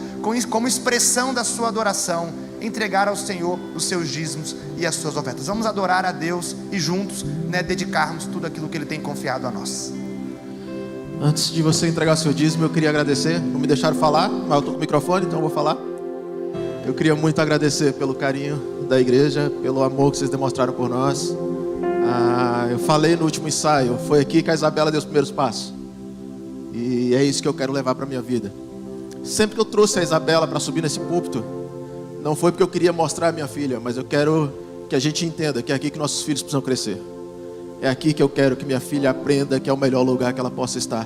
como expressão da sua adoração, entregar ao Senhor os seus dízimos e as suas ofertas. Vamos adorar a Deus e juntos, né, dedicarmos tudo aquilo que Ele tem confiado a nós. Antes de você entregar o seu dízimo, eu queria agradecer. Não me deixaram falar, mas eu estou com o microfone, então eu vou falar. Eu queria muito agradecer pelo carinho da igreja, pelo amor que vocês demonstraram por nós. Eu falei no último ensaio, foi aqui que a Isabela deu os primeiros passos. E é isso que eu quero levar para a minha vida. Sempre que eu trouxe a Isabela para subir nesse púlpito, não foi porque eu queria mostrar a minha filha, mas eu quero que a gente entenda que é aqui que nossos filhos precisam crescer. É aqui que eu quero que minha filha aprenda que é o melhor lugar que ela possa estar.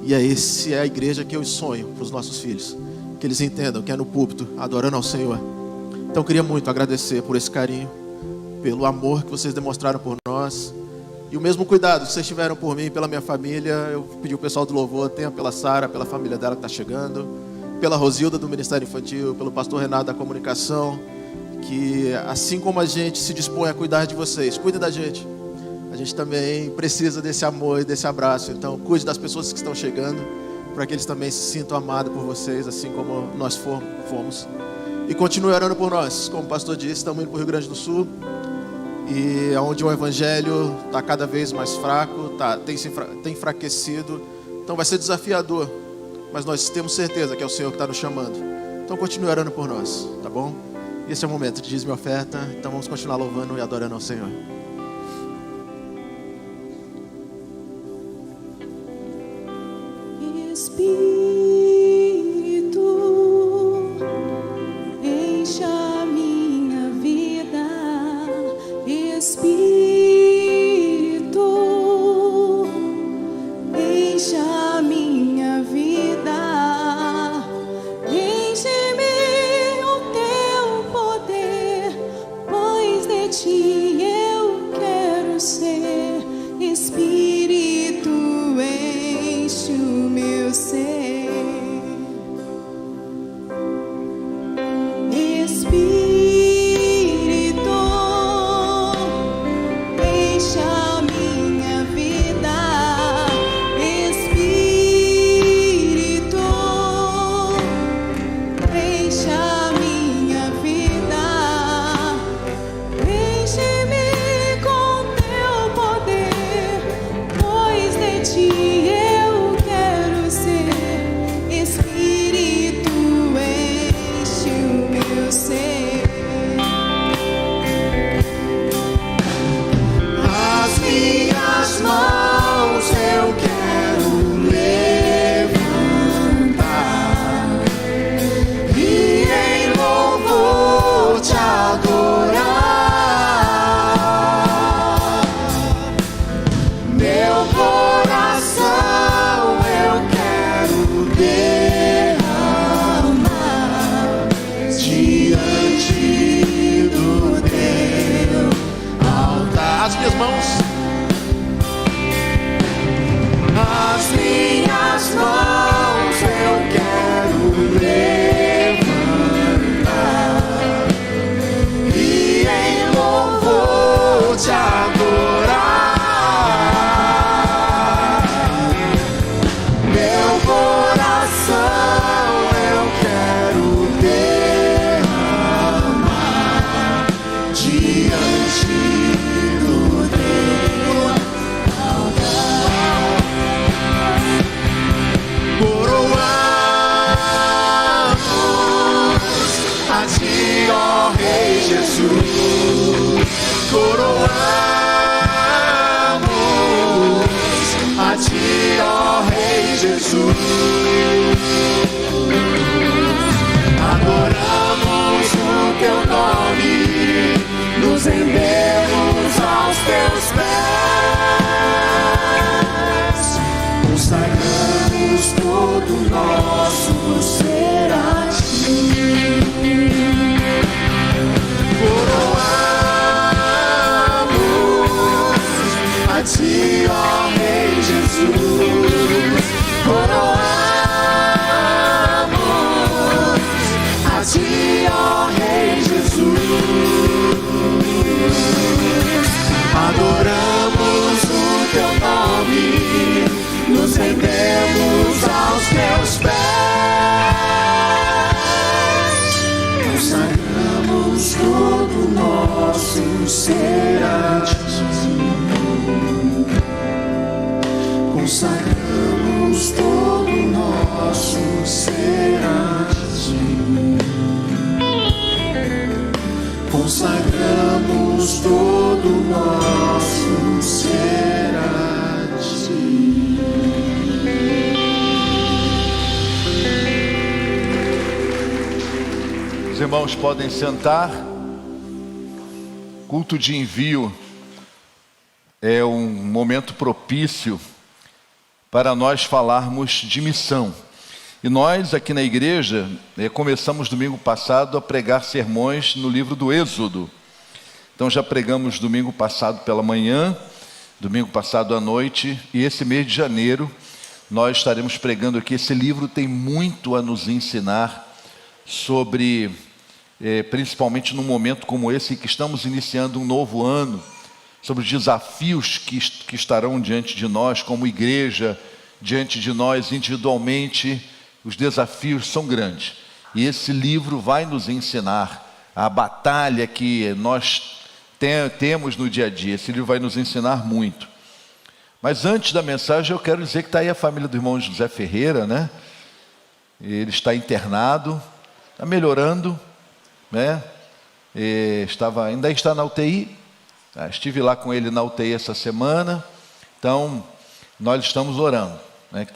E é a igreja que eu sonho para os nossos filhos. Que eles entendam que é no púlpito, adorando ao Senhor. Então eu queria muito agradecer por esse carinho, pelo amor que vocês demonstraram por nós, e o mesmo cuidado que vocês tiveram por mim e pela minha família. Eu pedi ao pessoal do louvor, tenha pela Sara, pela família dela que está chegando, pela Rosilda do Ministério Infantil, pelo pastor Renato da comunicação, que assim como a gente se dispõe a cuidar de vocês, cuida da gente. A gente também precisa desse amor e desse abraço. Então cuide das pessoas que estão chegando, para que eles também se sintam amados por vocês, assim como nós fomos. E continue orando por nós. Como o pastor disse, estamos indo para o Rio Grande do Sul, e onde o evangelho está cada vez mais fraco, tem enfraquecido. Então vai ser desafiador, mas nós temos certeza que é o Senhor que está nos chamando. Então continue orando por nós, tá bom? Esse é o momento de dízimo e oferta. Então vamos continuar louvando e adorando ao Senhor. Espírito, encha a minha vida. Espírito, encha a minha vida. Enche-me o teu poder, pois de ti eu Jesus, coroamos a Ti, ó Rei Jesus. Adoramos o Teu nome, nos rendemos aos Teus pés, consagramos todo nosso ser a Ti. Coroamos a Ti, ó Rei Jesus. Coroamos a Ti, ó Rei Jesus. Adoramos o Teu nome, nos rendemos aos Teus pés, consagramos todo nosso ser a Ti. Consagramos todo nosso ser a Ti. Consagramos todo nosso ser a Ti. Os irmãos podem sentar. Culto de envio é um momento propício para nós falarmos de missão. E nós aqui na igreja começamos domingo passado a pregar sermões no livro do Êxodo. Então já pregamos domingo passado pela manhã, domingo passado à noite, e esse mês de janeiro nós estaremos pregando aqui. Esse livro tem muito a nos ensinar sobre, principalmente num momento como esse, que estamos iniciando um novo ano, sobre os desafios que estarão diante de nós como igreja, diante de nós individualmente. Os desafios são grandes. E esse livro vai nos ensinar a batalha que nós temos no dia a dia. Esse livro vai nos ensinar muito. Mas antes da mensagem, eu quero dizer que está aí a família do irmão José Ferreira, né? Ele está internado, está melhorando, né? Ainda está na UTI. Estive lá com ele na UTI essa semana. Então, nós estamos orando, né,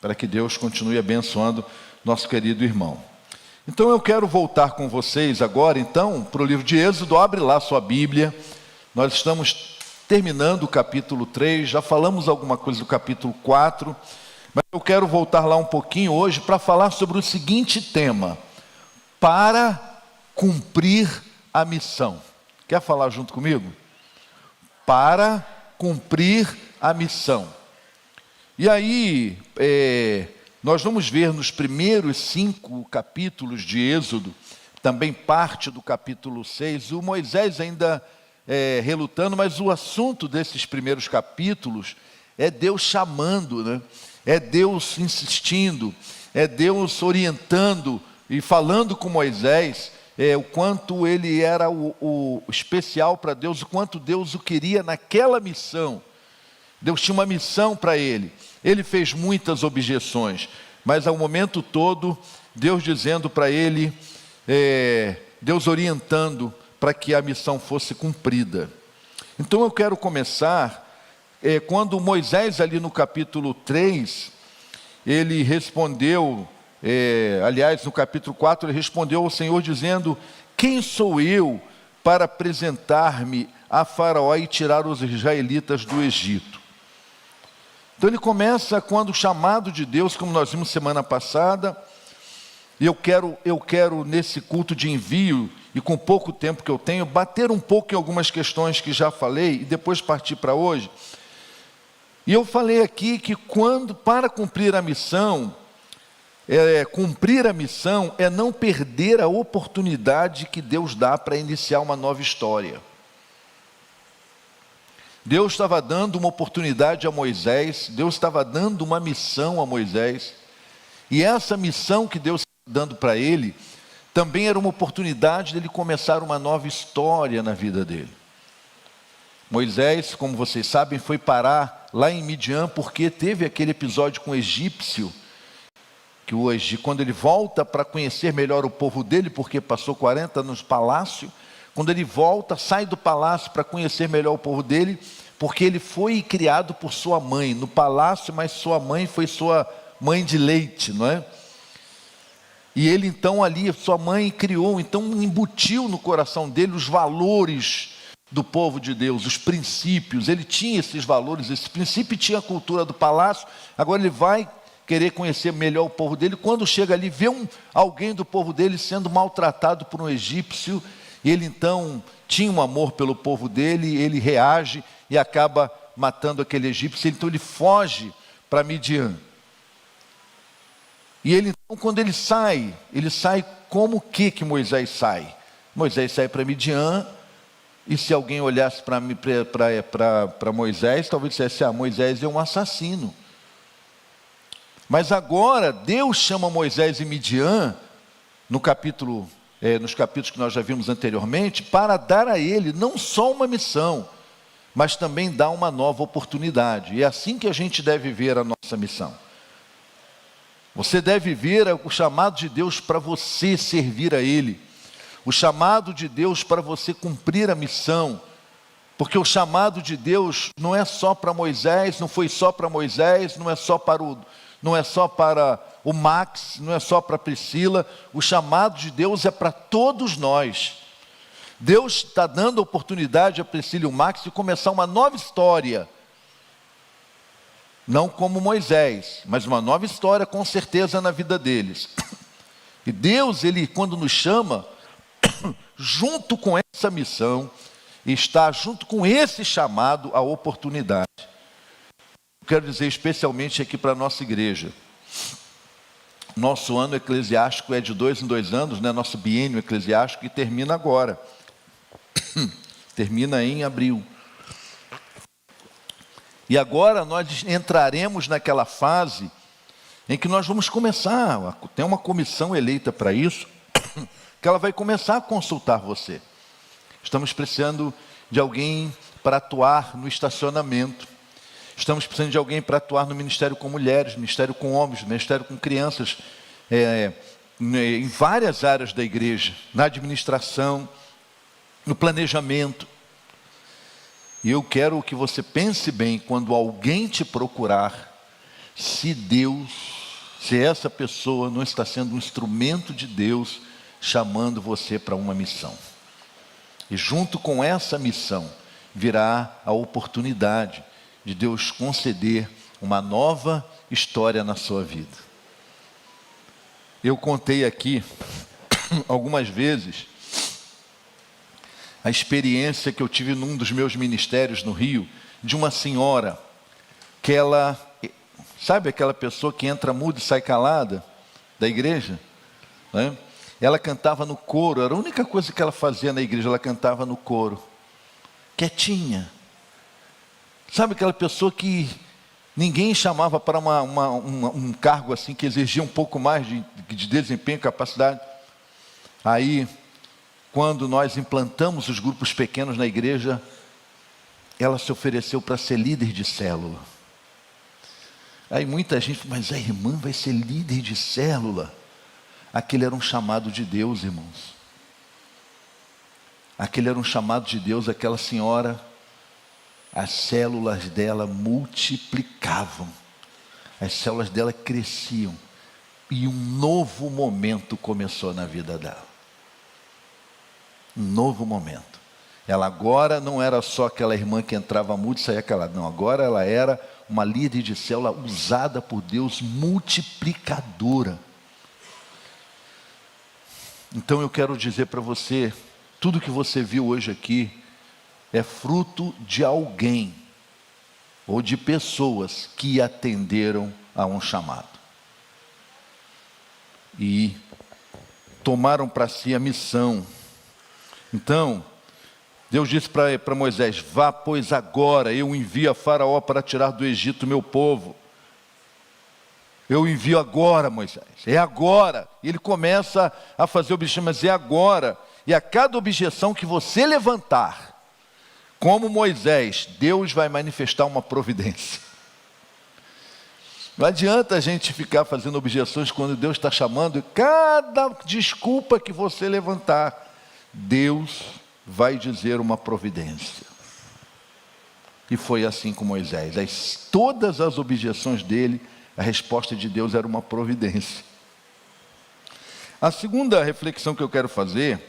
para que Deus continue abençoando nosso querido irmão. Então eu quero voltar com vocês agora, então, para o livro de Êxodo. Abre lá sua Bíblia. Nós estamos terminando o capítulo 3, já falamos alguma coisa do capítulo 4, mas eu quero voltar lá um pouquinho hoje para falar sobre o seguinte tema: para cumprir a missão. Quer falar junto comigo? Para cumprir a missão. E aí, nós vamos ver nos primeiros 5 capítulos de Êxodo, também parte do capítulo 6, o Moisés ainda relutando, mas o assunto desses primeiros capítulos é Deus chamando, né? É Deus insistindo, é Deus orientando e falando com Moisés, o quanto ele era o especial para Deus, o quanto Deus o queria naquela missão. Deus tinha uma missão para ele. Ele fez muitas objeções, mas ao momento todo, Deus dizendo para ele, Deus orientando para que a missão fosse cumprida. Então eu quero começar, quando Moisés ali no capítulo 3, ele respondeu, aliás no capítulo 4, ele respondeu ao Senhor dizendo: quem sou eu para apresentar-me a Faraó e tirar os israelitas do Egito? Então ele começa quando o chamado de Deus, como nós vimos semana passada, e eu quero nesse culto de envio, e com pouco tempo que eu tenho, bater um pouco em algumas questões que já falei, e depois partir para hoje. E eu falei aqui que para cumprir a missão é não perder a oportunidade que Deus dá para iniciar uma nova história. Deus estava dando uma oportunidade a Moisés, Deus estava dando uma missão a Moisés, e essa missão que Deus estava dando para ele, também era uma oportunidade dele começar uma nova história na vida dele. Moisés, como vocês sabem, foi parar lá em Midian, porque teve aquele episódio com o egípcio, quando ele volta para conhecer melhor o povo dele, porque passou 40 anos no palácio, quando ele volta, sai do palácio para conhecer melhor o povo dele, porque ele foi criado por sua mãe no palácio, mas sua mãe foi sua mãe de leite, não é? E ele então ali, sua mãe criou, então embutiu no coração dele os valores do povo de Deus, os princípios. Ele tinha esses valores, esse princípio, tinha a cultura do palácio. Agora ele vai querer conhecer melhor o povo dele. Quando chega ali, vê alguém do povo dele sendo maltratado por um egípcio. Ele então tinha um amor pelo povo dele, ele reage e acaba matando aquele egípcio. Então ele foge para Midian. E ele então, quando ele sai como que Moisés sai? Moisés sai para Midian, e se alguém olhasse para Moisés, talvez dissesse, Moisés é um assassino. Mas agora Deus chama Moisés e Midian, nos capítulos que nós já vimos anteriormente, para dar a ele não só uma missão, mas também dar uma nova oportunidade. E é assim que a gente deve ver a nossa missão. Você deve ver o chamado de Deus para você servir a Ele, o chamado de Deus para você cumprir a missão, porque o chamado de Deus não é só para Moisés, não foi só para Moisés, não é só para o Max, não é só para a Priscila. O chamado de Deus é para todos nós. Deus está dando a oportunidade a Priscila e o Max de começar uma nova história. Não como Moisés, mas uma nova história com certeza na vida deles. E Deus, Ele quando nos chama, junto com essa missão, está junto com esse chamado, a oportunidade. Quero dizer especialmente aqui para a nossa igreja. Nosso ano eclesiástico é de 2 em 2 anos, né? Nosso biênio eclesiástico, e termina agora. Termina em abril. E agora nós entraremos naquela fase em que nós vamos começar, tem uma comissão eleita para isso, que ela vai começar a consultar você. Estamos precisando de alguém para atuar no estacionamento. Estamos precisando de alguém para atuar no ministério com mulheres, ministério com homens, ministério com crianças, em várias áreas da igreja, na administração, no planejamento. E eu quero que você pense bem, quando alguém te procurar, se essa pessoa não está sendo um instrumento de Deus, chamando você para uma missão. E junto com essa missão, virá a oportunidade de Deus conceder uma nova história na sua vida. Eu contei aqui, algumas vezes, a experiência que eu tive num dos meus ministérios no Rio, de uma senhora, que ela, sabe aquela pessoa que entra muda e sai calada da igreja? Né? Ela cantava no coro, era a única coisa que ela fazia na igreja, ela cantava no coro, quietinha. Sabe aquela pessoa que ninguém chamava para um cargo assim, que exigia um pouco mais de desempenho, capacidade? Aí, quando nós implantamos os grupos pequenos na igreja, ela se ofereceu para ser líder de célula. Aí muita gente falou, mas a irmã vai ser líder de célula? Aquele era um chamado de Deus, irmãos. Aquele era um chamado de Deus. Aquela senhora, as células dela multiplicavam, as células dela cresciam, e um novo momento começou na vida dela. Um novo momento. Ela agora não era só aquela irmã que entrava muda e saía calada. Não, agora ela era uma líder de célula usada por Deus, multiplicadora. Então eu quero dizer para você, tudo que você viu hoje aqui é fruto de alguém ou de pessoas que atenderam a um chamado e tomaram para si a missão. Então, Deus disse para Moisés, vá, pois agora eu envio a Faraó para tirar do Egito meu povo. Eu envio agora, Moisés, é agora. E ele começa a fazer objeção, mas é agora. E a cada objeção que você levantar, como Moisés, Deus vai manifestar uma providência. Não adianta a gente ficar fazendo objeções quando Deus está chamando. Cada desculpa que você levantar, Deus vai dizer uma providência. E foi assim com Moisés. Todas as objeções dele, a resposta de Deus era uma providência. A segunda reflexão que eu quero fazer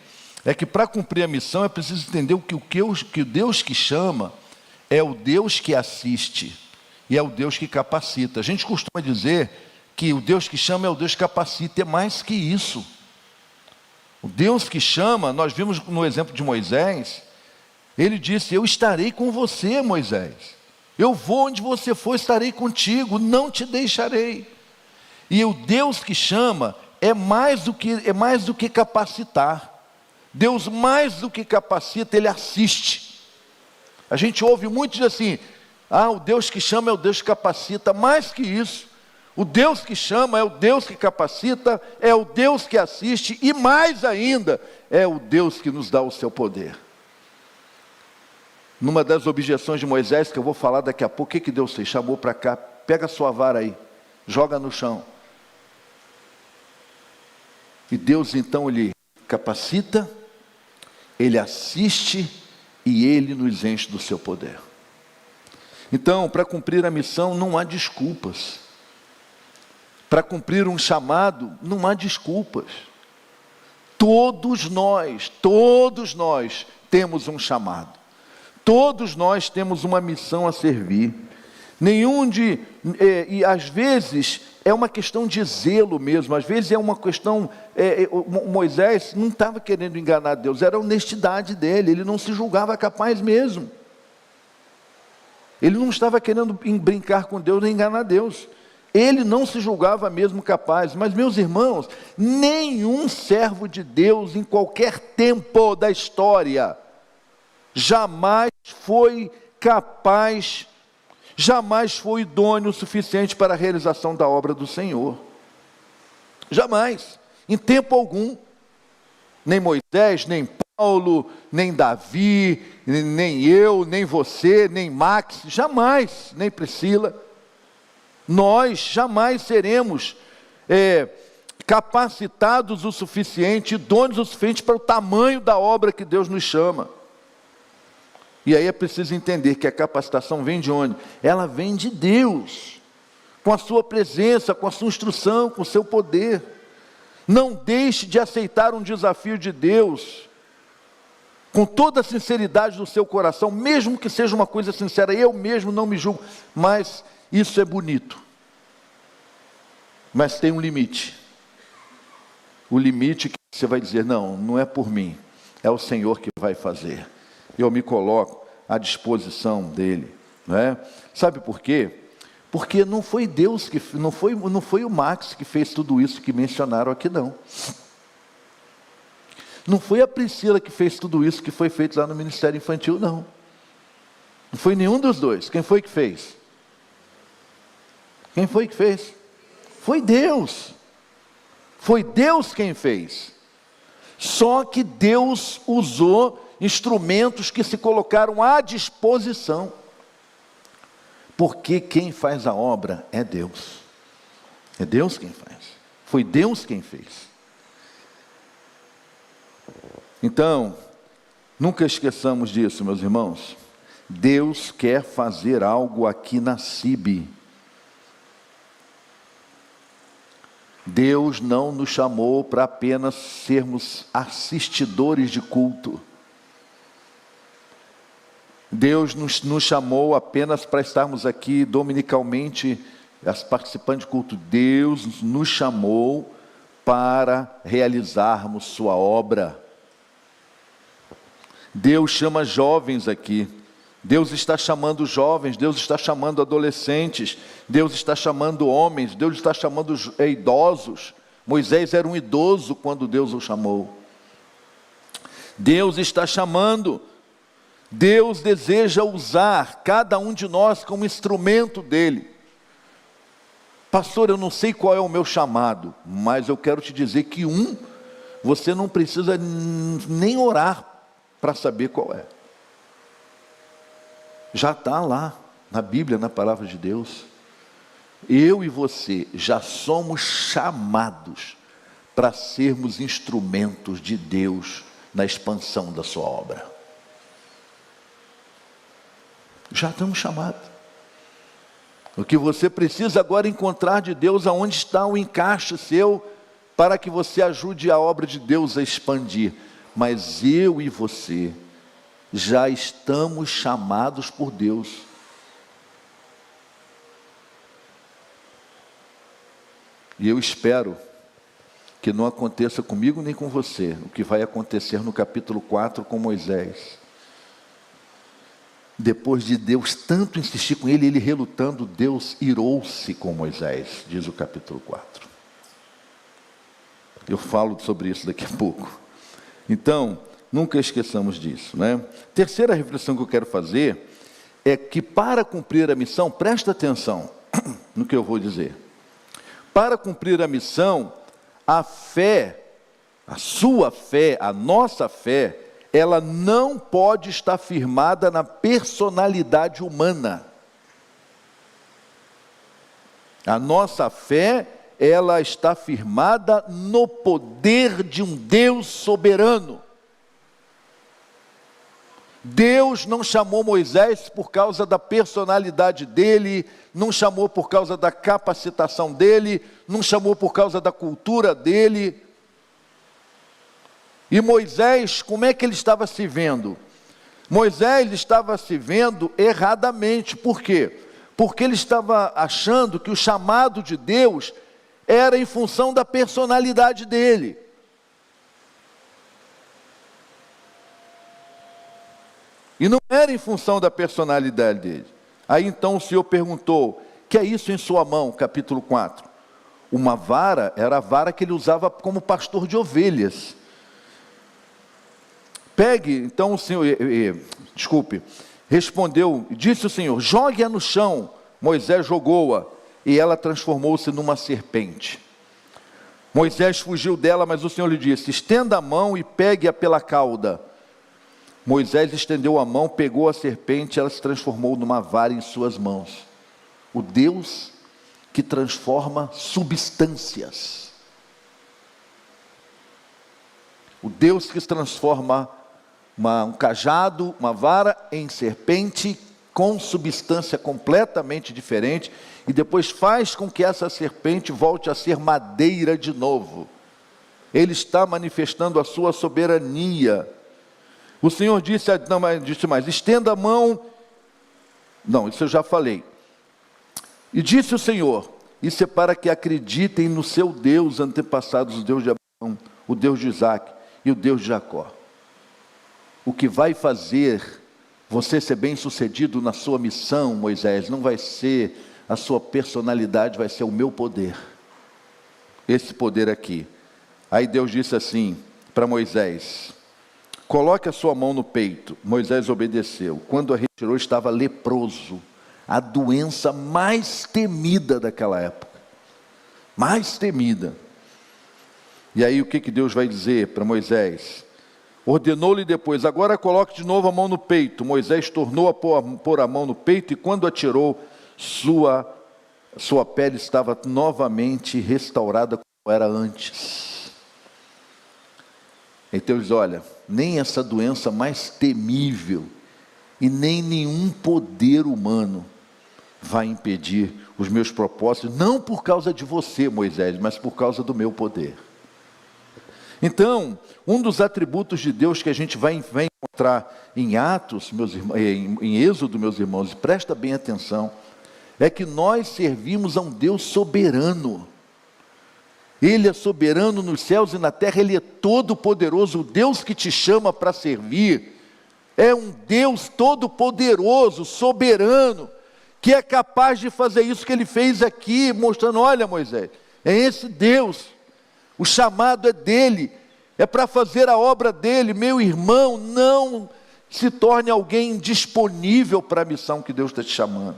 é que para cumprir a missão é preciso entender que o Deus que chama é o Deus que assiste e é o Deus que capacita. A gente costuma dizer que o Deus que chama é o Deus que capacita, é mais que isso. O Deus que chama, nós vimos no exemplo de Moisés, ele disse: eu estarei com você, Moisés. Eu vou onde você for, estarei contigo, não te deixarei. E o Deus que chama é mais do que capacitar. Deus, mais do que capacita, Ele assiste. A gente ouve muito dizer assim: o Deus que chama é o Deus que capacita. Mais que isso, o Deus que chama é o Deus que capacita, é o Deus que assiste, e mais ainda, é o Deus que nos dá o seu poder. Numa das objeções de Moisés, que eu vou falar daqui a pouco, o que Deus fez? Chamou para cá: pega a sua vara aí, joga no chão. E Deus então Ele capacita, Ele assiste e Ele nos enche do seu poder. Então, para cumprir a missão não há desculpas. Para cumprir um chamado não há desculpas. Todos nós temos um chamado. Todos nós temos uma missão a servir. E às vezes é uma questão de zelo mesmo, às vezes é uma questão, Moisés não estava querendo enganar Deus, era a honestidade dele, ele não se julgava capaz mesmo. Ele não estava querendo brincar com Deus nem enganar Deus. Ele não se julgava mesmo capaz. Mas, meus irmãos, nenhum servo de Deus em qualquer tempo da história jamais foi capaz, jamais foi idôneo o suficiente para a realização da obra do Senhor. Jamais, em tempo algum. Nem Moisés, nem Paulo, nem Davi, nem eu, nem você, nem Max, jamais, nem Priscila. Nós jamais seremos capacitados o suficiente, idôneos o suficiente para o tamanho da obra que Deus nos chama. E aí é preciso entender que a capacitação vem de onde? Ela vem de Deus, com a sua presença, com a sua instrução, com o seu poder. Não deixe de aceitar um desafio de Deus, com toda a sinceridade do seu coração, mesmo que seja uma coisa sincera. Eu mesmo não me julgo, mas isso é bonito. Mas tem um limite. O limite que você vai dizer: não é por mim, é o Senhor que vai fazer. Eu me coloco à disposição dele, não é? Sabe por quê? Porque não foi Deus que não foi o Max que fez tudo isso que mencionaram aqui, não. Não foi a Priscila que fez tudo isso que foi feito lá no Ministério Infantil, não. Não foi nenhum dos dois. Quem foi que fez? Quem foi que fez? Foi Deus. Foi Deus quem fez. Só que Deus usou instrumentos que se colocaram à disposição. Porque quem faz a obra é Deus. É Deus quem faz. Foi Deus quem fez. Então, nunca esqueçamos disso, meus irmãos. Deus quer fazer algo aqui na CIB. Deus não nos chamou para apenas sermos assistidores de culto. Deus nos chamou apenas para estarmos aqui dominicalmente participando de culto. Deus nos chamou para realizarmos sua obra. Deus chama jovens aqui. Deus está chamando jovens, Deus está chamando adolescentes, Deus está chamando homens, Deus está chamando idosos. Moisés era um idoso quando Deus o chamou. Deus está chamando. Deus deseja usar cada um de nós como instrumento dele. Pastor, eu não sei qual é o meu chamado, mas eu quero te dizer que você não precisa nem orar para saber qual é. Já está lá na Bíblia, na palavra de Deus. Eu e você já somos chamados para sermos instrumentos de Deus na expansão da sua obra. Já estamos chamados. O que você precisa agora é encontrar de Deus aonde está o encaixe seu, para que você ajude a obra de Deus a expandir. Mas eu e você já estamos chamados por Deus. E eu espero que não aconteça comigo nem com você o que vai acontecer no capítulo 4 com Moisés. Depois de Deus tanto insistir com ele, ele relutando, Deus irou-se com Moisés, diz o capítulo 4. Eu falo sobre isso daqui a pouco. Então, nunca esqueçamos disso, né? Terceira reflexão que eu quero fazer é que para cumprir a missão, presta atenção no que eu vou dizer. Para cumprir a missão, a fé, a sua fé, a nossa fé, ela não pode estar firmada na personalidade humana. A nossa fé, ela está firmada no poder de um Deus soberano. Deus não chamou Moisés por causa da personalidade dele, não chamou por causa da capacitação dele, não chamou por causa da cultura dele. E Moisés, como é que ele estava se vendo? Moisés estava se vendo erradamente. Por quê? Porque ele estava achando que o chamado de Deus era em função da personalidade dele. E não era em função da personalidade dele. Aí então o Senhor perguntou: que é isso em sua mão? Capítulo 4. Uma vara, era a vara que ele usava como pastor de ovelhas. Pegue, então o Senhor, respondeu, disse o Senhor: jogue-a no chão. Moisés jogou-a, e ela transformou-se numa serpente. Moisés fugiu dela, mas o Senhor lhe disse: estenda a mão e pegue-a pela cauda. Moisés estendeu a mão, pegou a serpente, ela se transformou numa vara em suas mãos. O Deus que transforma substâncias. O Deus que transforma um cajado, uma vara em serpente, com substância completamente diferente, e depois faz com que essa serpente volte a ser madeira de novo. Ele está manifestando a sua soberania. O Senhor disse mais, estenda a mão. Não, isso eu já falei. E disse o Senhor: isso é para que acreditem no seu Deus antepassados, o Deus de Abraão, o Deus de Isaac e o Deus de Jacó. O que vai fazer você ser bem sucedido na sua missão, Moisés, não vai ser a sua personalidade, vai ser o meu poder. Esse poder aqui. Aí Deus disse assim para Moisés: coloque a sua mão no peito. Moisés obedeceu. Quando a retirou, estava leproso, a doença mais temida daquela época, mais temida. E aí o que Deus vai dizer para Moisés? Ordenou-lhe depois: agora coloque de novo a mão no peito. Moisés tornou a pôr a mão no peito, e quando atirou, sua pele estava novamente restaurada como era antes. Então ele diz: olha, nem essa doença mais temível e nem nenhum poder humano vai impedir os meus propósitos, não por causa de você, Moisés, mas por causa do meu poder. Então, um dos atributos de Deus que a gente vai encontrar em Atos, meus irmãos, em Êxodo, meus irmãos, e presta bem atenção, é que nós servimos a um Deus soberano. Ele é soberano nos céus e na terra, Ele é todo poderoso. O Deus que te chama para servir é um Deus todo poderoso, soberano, que é capaz de fazer isso que Ele fez aqui, mostrando: olha, Moisés, é esse Deus. O chamado é dele, é para fazer a obra dele. Meu irmão, não se torne alguém indisponível para a missão que Deus está te chamando.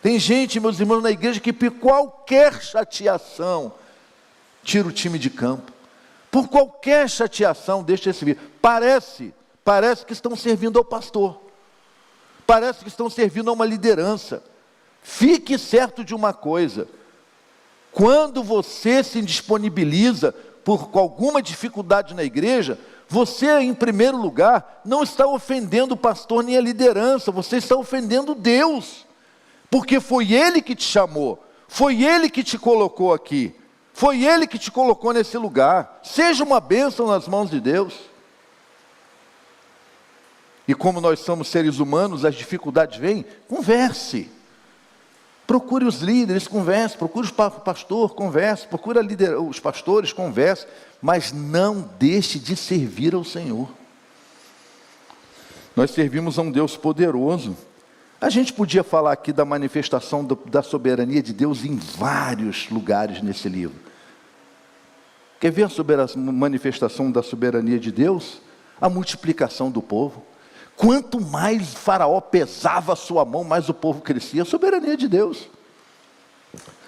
Tem gente, meus irmãos, na igreja que por qualquer chateação tira o time de campo. Por qualquer chateação deixa esse vir. Parece que estão servindo ao pastor. Parece que estão servindo a uma liderança. Fique certo de uma coisa: quando você se indisponibiliza por alguma dificuldade na igreja, você, em primeiro lugar, não está ofendendo o pastor nem a liderança, você está ofendendo Deus, porque foi Ele que te chamou, foi Ele que te colocou aqui, foi Ele que te colocou nesse lugar. Seja uma bênção nas mãos de Deus. E como nós somos seres humanos, as dificuldades vêm, converse. Procure os líderes, converse. Procure o pastor, converse. Procure os pastores, converse. Mas não deixe de servir ao Senhor. Nós servimos a um Deus poderoso. A gente podia falar aqui da manifestação da soberania de Deus em vários lugares nesse livro. Quer ver a manifestação da soberania de Deus? A multiplicação do povo. Quanto mais Faraó pesava a sua mão, mais o povo crescia. A soberania de Deus.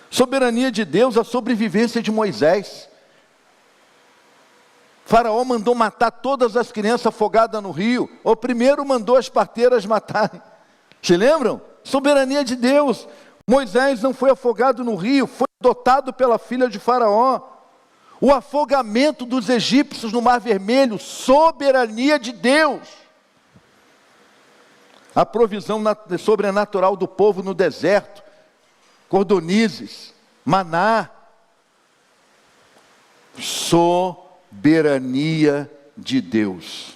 Soberania de Deus, a sobrevivência de Moisés. Faraó mandou matar todas as crianças afogadas no rio. O primeiro mandou as parteiras matarem. Se lembram? Soberania de Deus. Moisés não foi afogado no rio, foi adotado pela filha de Faraó. O afogamento dos egípcios no Mar Vermelho, soberania de Deus. A provisão sobrenatural do povo no deserto, cordonizes, maná. Soberania de Deus.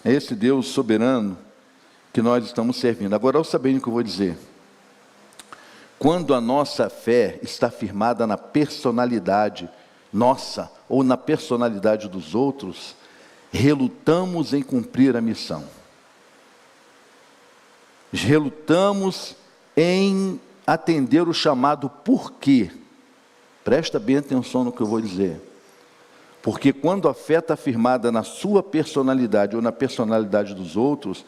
É esse Deus soberano que nós estamos servindo. Agora, ouça bem o que eu vou dizer. Quando a nossa fé está firmada na personalidade nossa ou na personalidade dos outros, relutamos em cumprir a missão. Relutamos em atender o chamado. Por quê? Presta bem atenção no que eu vou dizer. Porque quando a fé está firmada na sua personalidade ou na personalidade dos outros,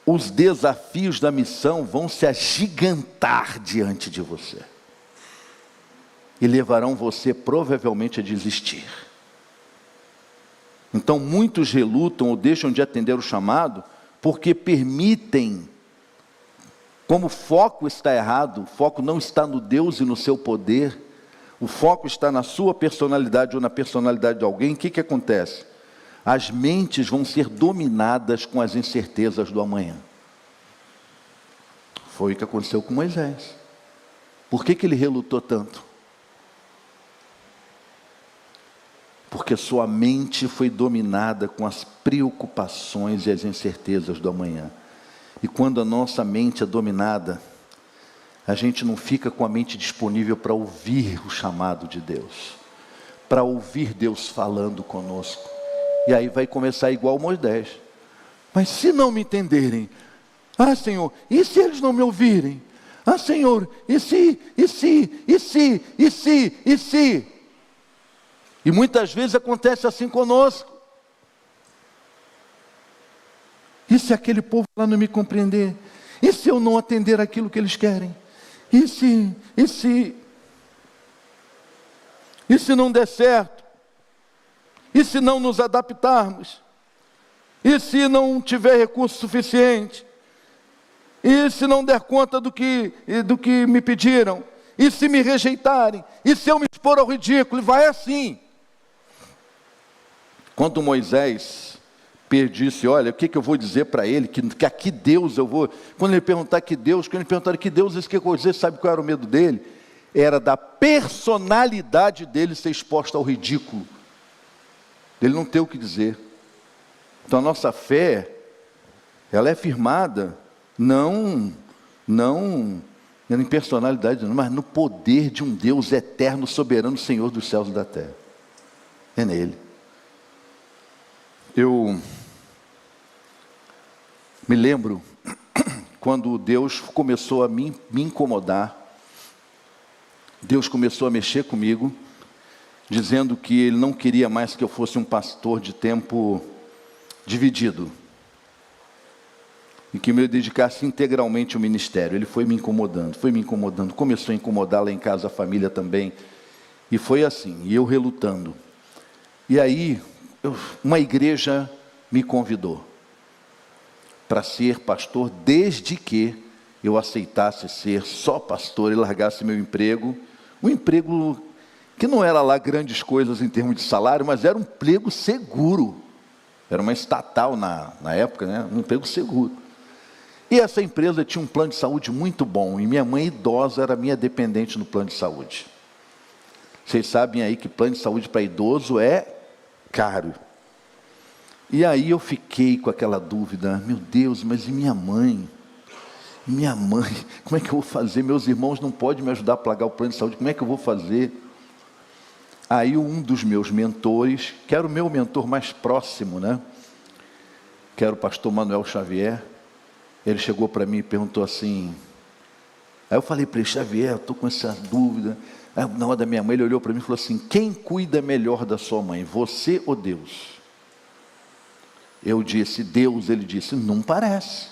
os desafios da missão vão se agigantar diante de você. E levarão você provavelmente a desistir. Então muitos relutam ou deixam de atender o chamado porque permitem. Como o foco está errado, o foco não está no Deus e no seu poder, o foco está na sua personalidade ou na personalidade de alguém, o que acontece? As mentes vão ser dominadas com as incertezas do amanhã. Foi o que aconteceu com Moisés. Por que ele relutou tanto? Porque sua mente foi dominada com as preocupações e as incertezas do amanhã. E quando a nossa mente é dominada, a gente não fica com a mente disponível para ouvir o chamado de Deus, para ouvir Deus falando conosco. E aí vai começar igual Moisés. Mas se não me entenderem, Senhor, e se eles não me ouvirem? Senhor, e se? E muitas vezes acontece assim conosco. E se aquele povo lá não me compreender? E se eu não atender aquilo que eles querem? E se não der certo? E se não nos adaptarmos? E se não tiver recurso suficiente? E se não der conta do que me pediram? E se me rejeitarem? E se eu me expor ao ridículo? E vai assim. Quando Moisés disse, olha, o que eu vou dizer para ele, que aqui Deus eu vou, quando ele perguntar que Deus, quando ele perguntar que Deus, isso que eu vou dizer, sabe qual era o medo dele? Era da personalidade dele ser exposta ao ridículo, ele não ter o que dizer. Então a nossa fé, ela é firmada, não em personalidade, mas no poder de um Deus eterno, soberano, Senhor dos céus e da terra, é nele. Eu me lembro quando Deus começou a me incomodar, Deus começou a mexer comigo, dizendo que Ele não queria mais que eu fosse um pastor de tempo dividido, e que me dedicasse integralmente ao ministério. Ele foi me incomodando, começou a incomodar lá em casa a família também, e foi assim, e eu relutando. E aí, uma igreja me convidou para ser pastor, desde que eu aceitasse ser só pastor e largasse meu emprego, um emprego que não era lá grandes coisas em termos de salário, mas era um emprego seguro. Era uma estatal na época, né? Um emprego seguro. E essa empresa tinha um plano de saúde muito bom, e minha mãe idosa era minha dependente no plano de saúde. Vocês sabem aí que plano de saúde para idoso é caro. E aí eu fiquei com aquela dúvida, meu Deus, mas e minha mãe? Minha mãe, como é que eu vou fazer? Meus irmãos não podem me ajudar a pagar o plano de saúde, como é que eu vou fazer? Aí um dos meus mentores, que era o meu mentor mais próximo, né? Que era o pastor Manuel Xavier, ele chegou para mim e perguntou assim, aí eu falei para ele, Xavier, eu estou com essa dúvida. Aí, na hora da minha mãe, ele olhou para mim e falou assim, quem cuida melhor da sua mãe, você ou Deus? Eu disse, Deus. Ele disse, não parece.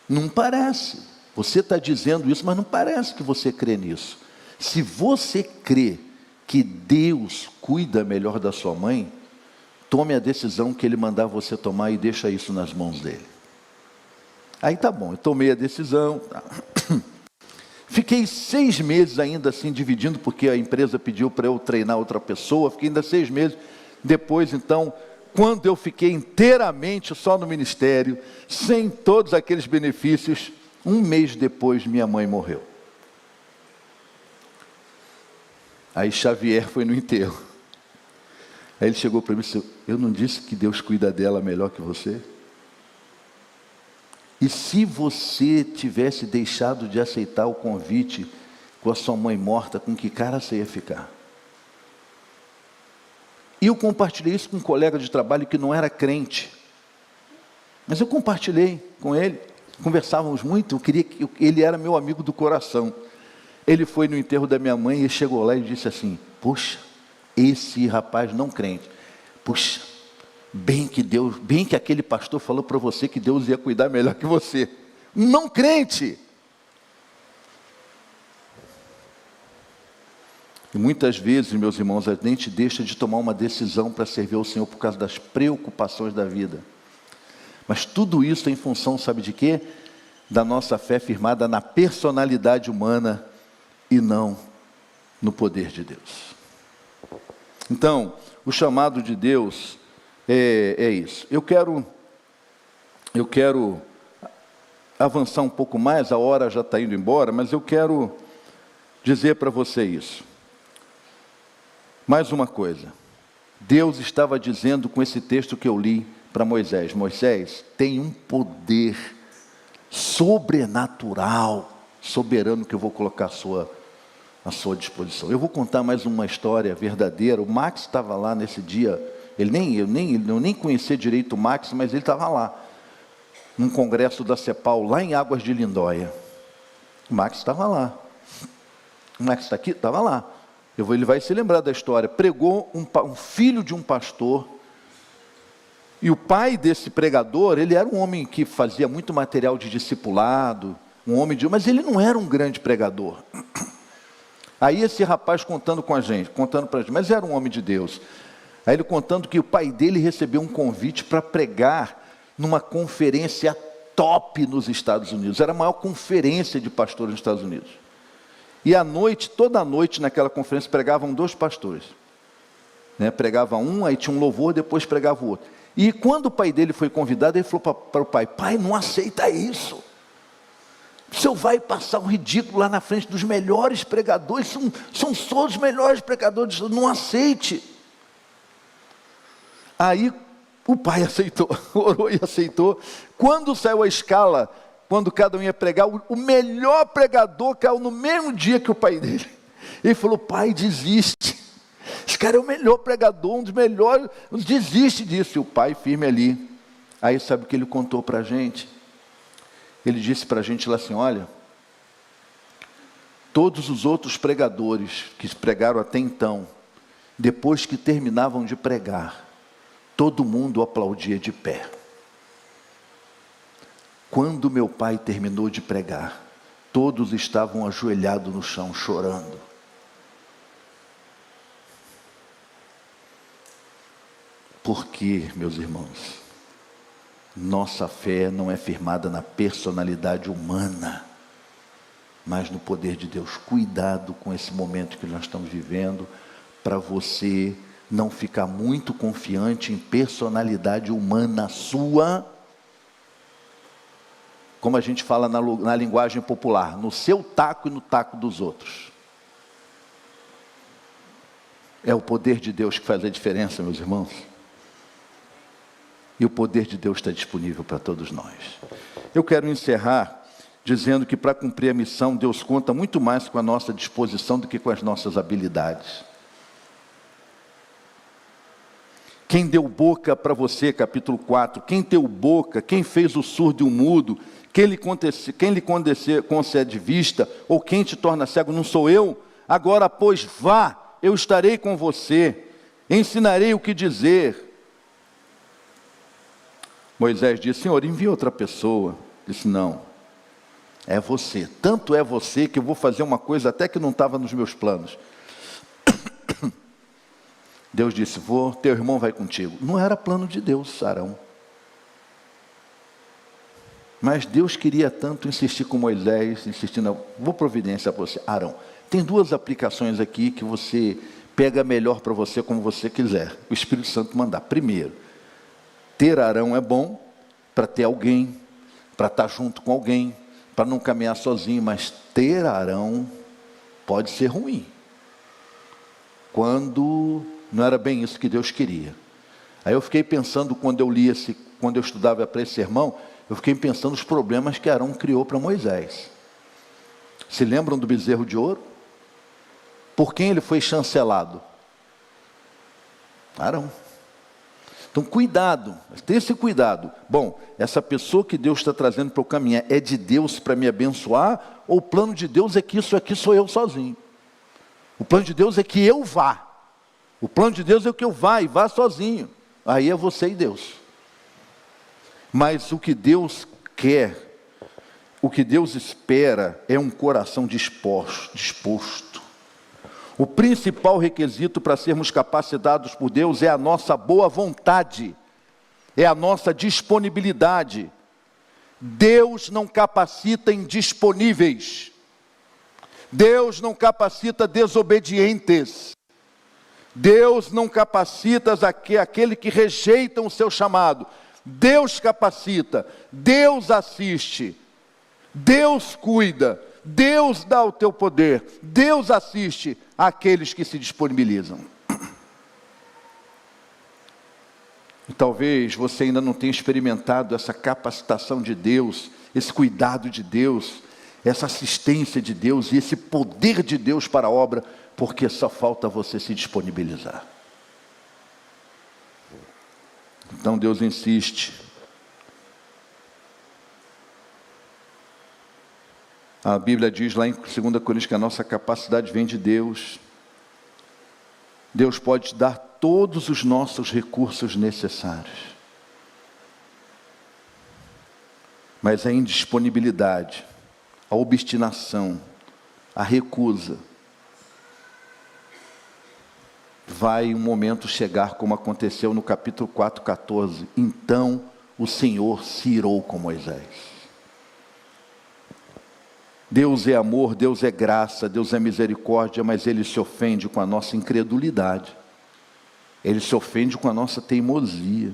Não parece. Você está dizendo isso, mas não parece que você crê nisso. Se você crê que Deus cuida melhor da sua mãe, tome a decisão que Ele mandar você tomar e deixa isso nas mãos dEle. Aí tá bom, eu tomei a decisão. Fiquei 6 meses ainda assim dividindo, porque a empresa pediu para eu treinar outra pessoa. Fiquei ainda 6 meses. Depois, então, quando eu fiquei inteiramente só no ministério, sem todos aqueles benefícios, 1 mês depois minha mãe morreu. Aí Xavier foi no enterro. Aí ele chegou para mim e disse, eu não disse que Deus cuida dela melhor que você? E se você tivesse deixado de aceitar o convite com a sua mãe morta, com que cara você ia ficar? E eu compartilhei isso com um colega de trabalho que não era crente. Mas eu compartilhei com ele, conversávamos muito, eu queria que ele era meu amigo do coração. Ele foi no enterro da minha mãe e chegou lá e disse assim, poxa, esse rapaz não crente, puxa, bem que aquele pastor falou para você que Deus ia cuidar melhor que você. Não crente. E muitas vezes, meus irmãos, a gente deixa de tomar uma decisão para servir ao Senhor por causa das preocupações da vida. Mas tudo isso é em função, sabe de quê? Da nossa fé firmada na personalidade humana e não no poder de Deus. Então, o chamado de Deus é isso. Eu quero avançar um pouco mais, a hora já está indo embora, mas eu quero dizer para você isso. Mais uma coisa, Deus estava dizendo com esse texto que eu li para Moisés, Moisés tem um poder sobrenatural, soberano que eu vou colocar à sua disposição. Eu vou contar mais uma história verdadeira. O Max estava lá nesse dia, eu nem conhecia direito o Max, mas ele estava lá, num congresso da CEPAL, lá em Águas de Lindóia. O Max estava lá. O Max está aqui? Estava lá. Ele vai se lembrar da história. Pregou um filho de um pastor, e o pai desse pregador, ele era um homem que fazia muito material de discipulado, mas ele não era um grande pregador. Aí esse rapaz contando para a gente, mas era um homem de Deus. Aí ele contando que o pai dele recebeu um convite para pregar numa conferência top nos Estados Unidos. Era a maior conferência de pastores nos Estados Unidos. E à noite, toda a noite naquela conferência, pregavam 2 pastores. Pregava um, aí tinha um louvor, depois pregava o outro. E quando o pai dele foi convidado, ele falou para o pai, pai, não aceita isso. O senhor vai passar um ridículo lá na frente dos melhores pregadores, são só os melhores pregadores, não aceite. Aí o pai aceitou, orou e aceitou. Quando saiu a escala, quando cada um ia pregar, o melhor pregador caiu no mesmo dia que o pai dele. Ele falou, pai, desiste. Esse cara é o melhor pregador, um dos melhores, desiste disso. E o pai firme ali. Aí sabe o que ele contou para a gente? Ele disse para a gente lá assim, olha, todos os outros pregadores que pregaram até então, depois que terminavam de pregar, todo mundo aplaudia de pé. Quando meu pai terminou de pregar, todos estavam ajoelhados no chão, chorando. Porque, meus irmãos, nossa fé não é firmada na personalidade humana, mas no poder de Deus. Cuidado com esse momento que nós estamos vivendo, para você não ficar muito confiante em personalidade humana sua, como a gente fala na linguagem popular, no seu taco e no taco dos outros. É o poder de Deus que faz a diferença, meus irmãos. E o poder de Deus está disponível para todos nós. Eu quero encerrar dizendo que para cumprir a missão, Deus conta muito mais com a nossa disposição do que com as nossas habilidades. Quem deu boca para você, capítulo 4, quem deu boca, quem fez o surdo e o mudo, quem lhe concede vista, ou quem te torna cego, não sou eu? Agora, pois, vá, eu estarei com você, ensinarei o que dizer. Moisés disse, Senhor, envia outra pessoa. Disse, não, é você. Tanto é você que eu vou fazer uma coisa até que não estava nos meus planos. Deus disse, teu irmão vai contigo. Não era plano de Deus, Arão. Mas Deus queria tanto insistir com Moisés, insistindo, vou providenciar para você. Arão, tem duas aplicações aqui que você pega melhor para você como você quiser. O Espírito Santo mandar. Primeiro, ter Arão é bom para ter alguém, para estar junto com alguém, para não caminhar sozinho, mas ter Arão pode ser ruim. Quando não era bem isso que Deus queria. Aí eu fiquei pensando, quando eu estudava para esse sermão, eu fiquei pensando nos problemas que Arão criou para Moisés. Se lembram do bezerro de ouro? Por quem ele foi chancelado? Arão. Então cuidado, tenha esse cuidado. Bom, essa pessoa que Deus está trazendo para eu caminhar é de Deus para me abençoar? Ou o plano de Deus é que isso aqui sou eu sozinho? O plano de Deus é que eu vá. O plano de Deus é que eu vá e vá sozinho. Aí é você e Deus. Mas o que Deus quer, o que Deus espera é um coração disposto. O principal requisito para sermos capacitados por Deus é a nossa boa vontade, é a nossa disponibilidade. Deus não capacita indisponíveis. Deus não capacita desobedientes. Deus não capacita aquele que rejeitam o seu chamado. Deus capacita, Deus assiste, Deus cuida, Deus dá o teu poder, Deus assiste àqueles que se disponibilizam. E talvez você ainda não tenha experimentado essa capacitação de Deus, esse cuidado de Deus, essa assistência de Deus e esse poder de Deus para a obra, porque só falta você se disponibilizar. Então Deus insiste. A Bíblia diz lá em 2 Coríntios que a nossa capacidade vem de Deus. Deus pode te dar todos os nossos recursos necessários. Mas a indisponibilidade, a obstinação, a recusa, vai um momento chegar como aconteceu no capítulo 4:14. Então o Senhor se irou com Moisés. Deus é amor, Deus é graça, Deus é misericórdia, mas Ele se ofende com a nossa incredulidade. Ele se ofende com a nossa teimosia.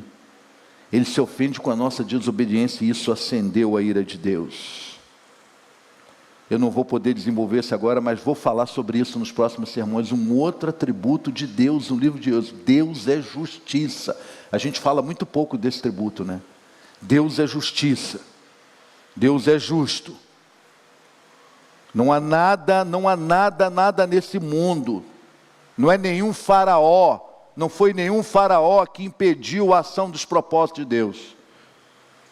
Ele se ofende com a nossa desobediência, e isso acendeu a ira de Deus. Eu não vou poder desenvolver isso agora, mas vou falar sobre isso nos próximos sermões. Um outro atributo de Deus no livro de Deus. Deus é justiça. A gente fala muito pouco desse atributo, né? Deus é justiça. Deus é justo. Não há nada nesse mundo. Não é nenhum faraó. Não foi nenhum faraó que impediu a ação dos propósitos de Deus.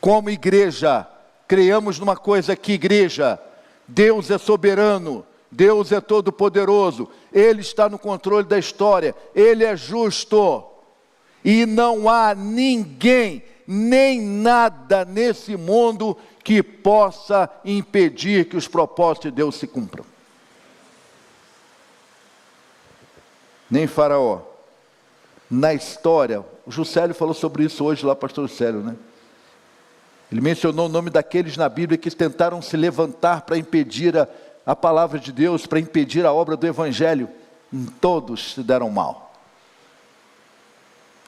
Como igreja, creamos numa coisa aqui, igreja. Deus é soberano, Deus é todo-poderoso, Ele está no controle da história, Ele é justo, e não há ninguém, nem nada nesse mundo que possa impedir que os propósitos de Deus se cumpram. Nem Faraó. Na história, o Juscelio falou sobre isso hoje lá, pastor Juscelio, né? Ele mencionou o nome daqueles na Bíblia que tentaram se levantar para impedir a palavra de Deus para impedir a obra do Evangelho, todos se deram mal.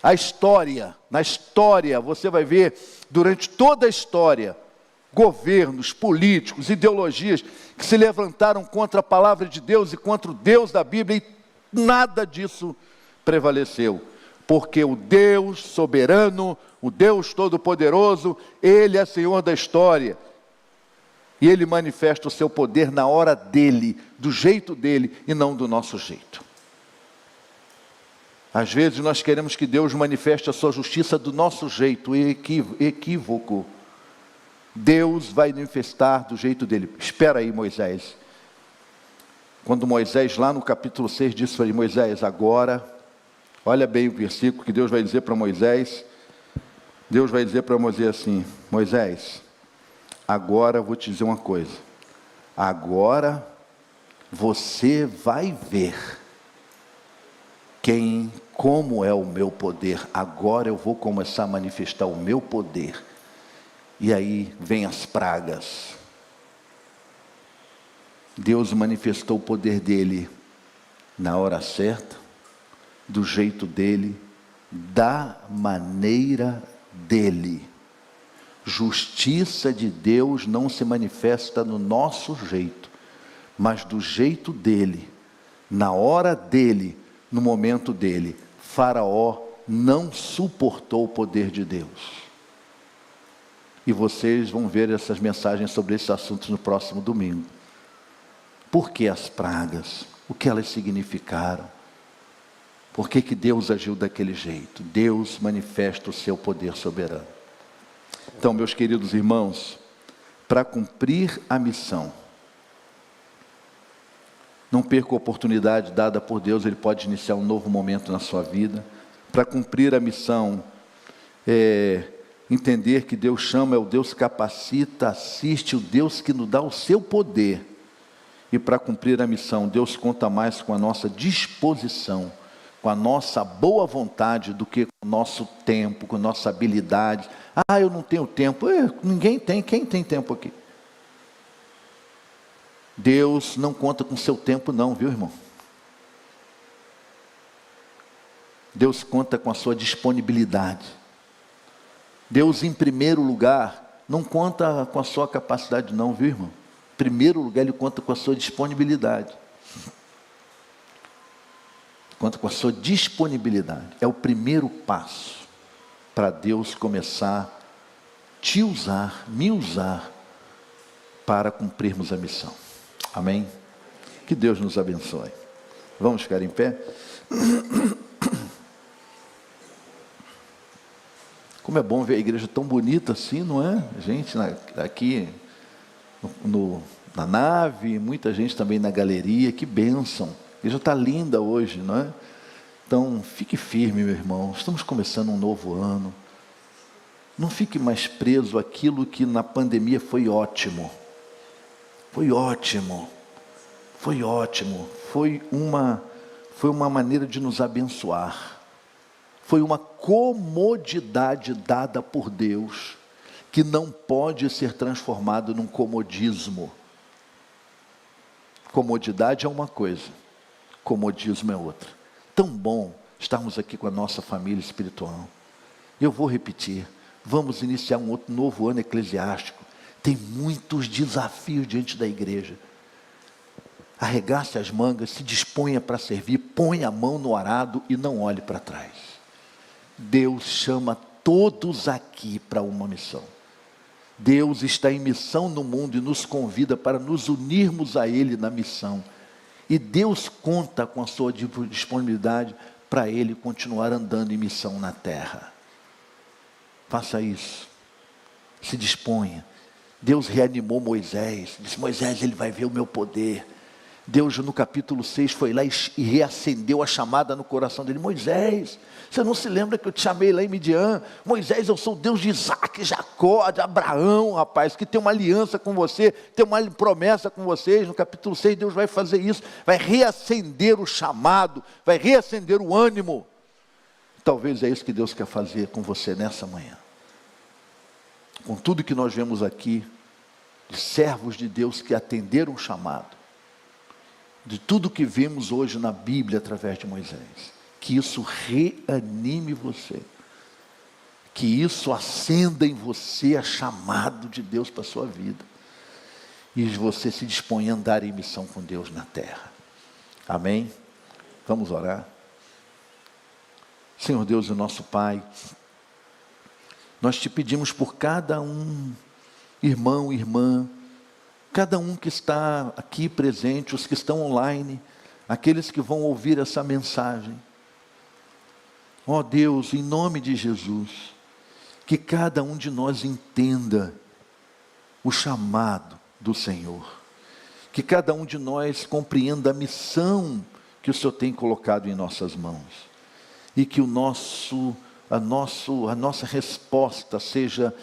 Na história, você vai ver, durante toda a história, governos, políticos, ideologias que se levantaram contra a palavra de Deus e contra o Deus da Bíblia, e nada disso prevaleceu, porque o Deus soberano, o Deus todo-poderoso, Ele é Senhor da história, e Ele manifesta o seu poder na hora dEle, do jeito dEle, e não do nosso jeito. Às vezes nós queremos que Deus manifeste a sua justiça do nosso jeito, equívoco. Deus vai manifestar do jeito dele. Espera aí, Moisés. Quando Moisés, lá no capítulo 6, disse para ele: Moisés, agora, olha bem o versículo que Deus vai dizer para Moisés. Deus vai dizer para Moisés assim: Moisés, agora eu vou te dizer uma coisa. Agora você vai ver como é o meu poder. Agora eu vou começar a manifestar o meu poder. E aí vem as pragas. Deus manifestou o poder dele na hora certa, do jeito dele, da maneira dele. Justiça de Deus não se manifesta no nosso jeito, mas do jeito dele, na hora dele, no momento dele. Faraó não suportou o poder de Deus. E vocês vão ver essas mensagens sobre esses assuntos no próximo domingo. Por que as pragas? O que elas significaram? Por que Deus agiu daquele jeito? Deus manifesta o seu poder soberano. Então, meus queridos irmãos, para cumprir a missão, não perca a oportunidade dada por Deus. Ele pode iniciar um novo momento na sua vida. Para cumprir a missão, entender que Deus chama, é o Deus que capacita, assiste, o Deus que nos dá o seu poder. E para cumprir a missão, Deus conta mais com a nossa disposição, com a nossa boa vontade, do que com o nosso tempo, com a nossa habilidade. Eu não tenho tempo. Ninguém tem. Quem tem tempo aqui? Deus não conta com seu tempo não, viu, irmão? Deus conta com a sua disponibilidade. Deus, em primeiro lugar, não conta com a sua capacidade não, viu, irmão? Em primeiro lugar, Ele conta com a sua disponibilidade. Conta com a sua disponibilidade. É o primeiro passo para Deus começar a te usar, me usar, para cumprirmos a missão. Amém? Que Deus nos abençoe. Vamos ficar em pé? Como é bom ver a igreja tão bonita assim, não é? Gente aqui na nave, muita gente também na galeria. Que bênção. A igreja está linda hoje, não é? Então, fique firme, meu irmão. Estamos começando um novo ano. Não fique mais preso àquilo que na pandemia foi ótimo. Foi ótimo. Foi ótimo. Foi uma maneira de nos abençoar. Foi uma comodidade dada por Deus, que não pode ser transformado num comodismo. Comodidade é uma coisa, comodismo é outra. Tão bom estarmos aqui com a nossa família espiritual. Eu vou repetir, vamos iniciar um outro novo ano eclesiástico. Tem muitos desafios diante da igreja. Arregace as mangas, se disponha para servir, põe a mão no arado e não olhe para trás. Deus chama todos aqui para uma missão. Deus está em missão no mundo e nos convida para nos unirmos a Ele na missão. E Deus conta com a sua disponibilidade para Ele continuar andando em missão na terra. Faça isso. Se disponha. Deus reanimou Moisés. Disse: Moisés, ele vai ver o meu poder. Deus, no capítulo 6, foi lá e reacendeu a chamada no coração dele. Moisés, você não se lembra que eu te chamei lá em Midian? Moisés, eu sou o Deus de Isaac, Jacó, de Abraão, rapaz, que tem uma aliança com você, tem uma promessa com vocês. No capítulo 6, Deus vai fazer isso, vai reacender o chamado, vai reacender o ânimo. Talvez é isso que Deus quer fazer com você nessa manhã. Com tudo que nós vemos aqui, de servos de Deus que atenderam o chamado, de tudo que vemos hoje na Bíblia através de Moisés. Que isso reanime você. Que isso acenda em você a chamado de Deus para a sua vida. E você se dispõe a andar em missão com Deus na terra. Amém? Vamos orar. Senhor Deus e nosso Pai, nós te pedimos por cada um, irmão, irmã, cada um que está aqui presente, os que estão online, aqueles que vão ouvir essa mensagem. Ó Deus, em nome de Jesus, que cada um de nós entenda o chamado do Senhor. Que cada um de nós compreenda a missão que o Senhor tem colocado em nossas mãos. E que a nossa resposta seja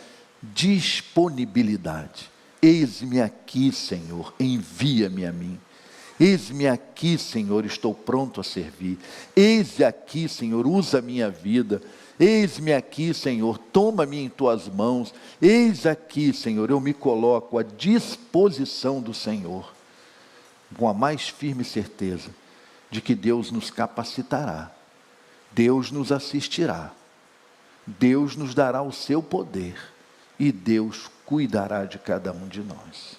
disponibilidade. Eis-me aqui, Senhor, envia-me a mim. Eis-me aqui, Senhor, estou pronto a servir. Eis-me aqui, Senhor, usa a minha vida. Eis-me aqui, Senhor, toma-me em tuas mãos. Eis aqui, Senhor, eu me coloco à disposição do Senhor, com a mais firme certeza de que Deus nos capacitará, Deus nos assistirá, Deus nos dará o seu poder e Deus cuidará de cada um de nós.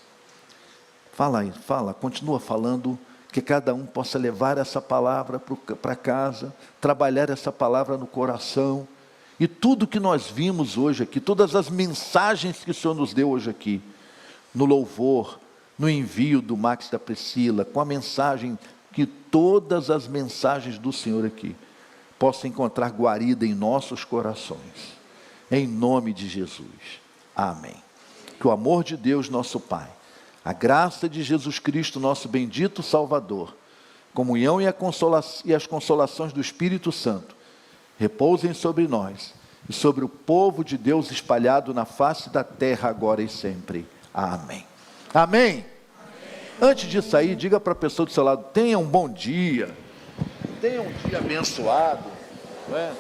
Fala aí, continua falando, que cada um possa levar essa palavra para casa, trabalhar essa palavra no coração, e tudo que nós vimos hoje aqui, todas as mensagens que o Senhor nos deu hoje aqui, no louvor, no envio do Max e da Priscila, com a mensagem, que todas as mensagens do Senhor aqui, possam encontrar guarida em nossos corações, em nome de Jesus, amém. Que o amor de Deus nosso Pai, a graça de Jesus Cristo, nosso bendito Salvador, comunhão e as consolações do Espírito Santo, repousem sobre nós e sobre o povo de Deus espalhado na face da terra, agora e sempre. Amém. Amém. Antes de sair, diga para a pessoa do seu lado: tenha um bom dia, tenha um dia abençoado, não é?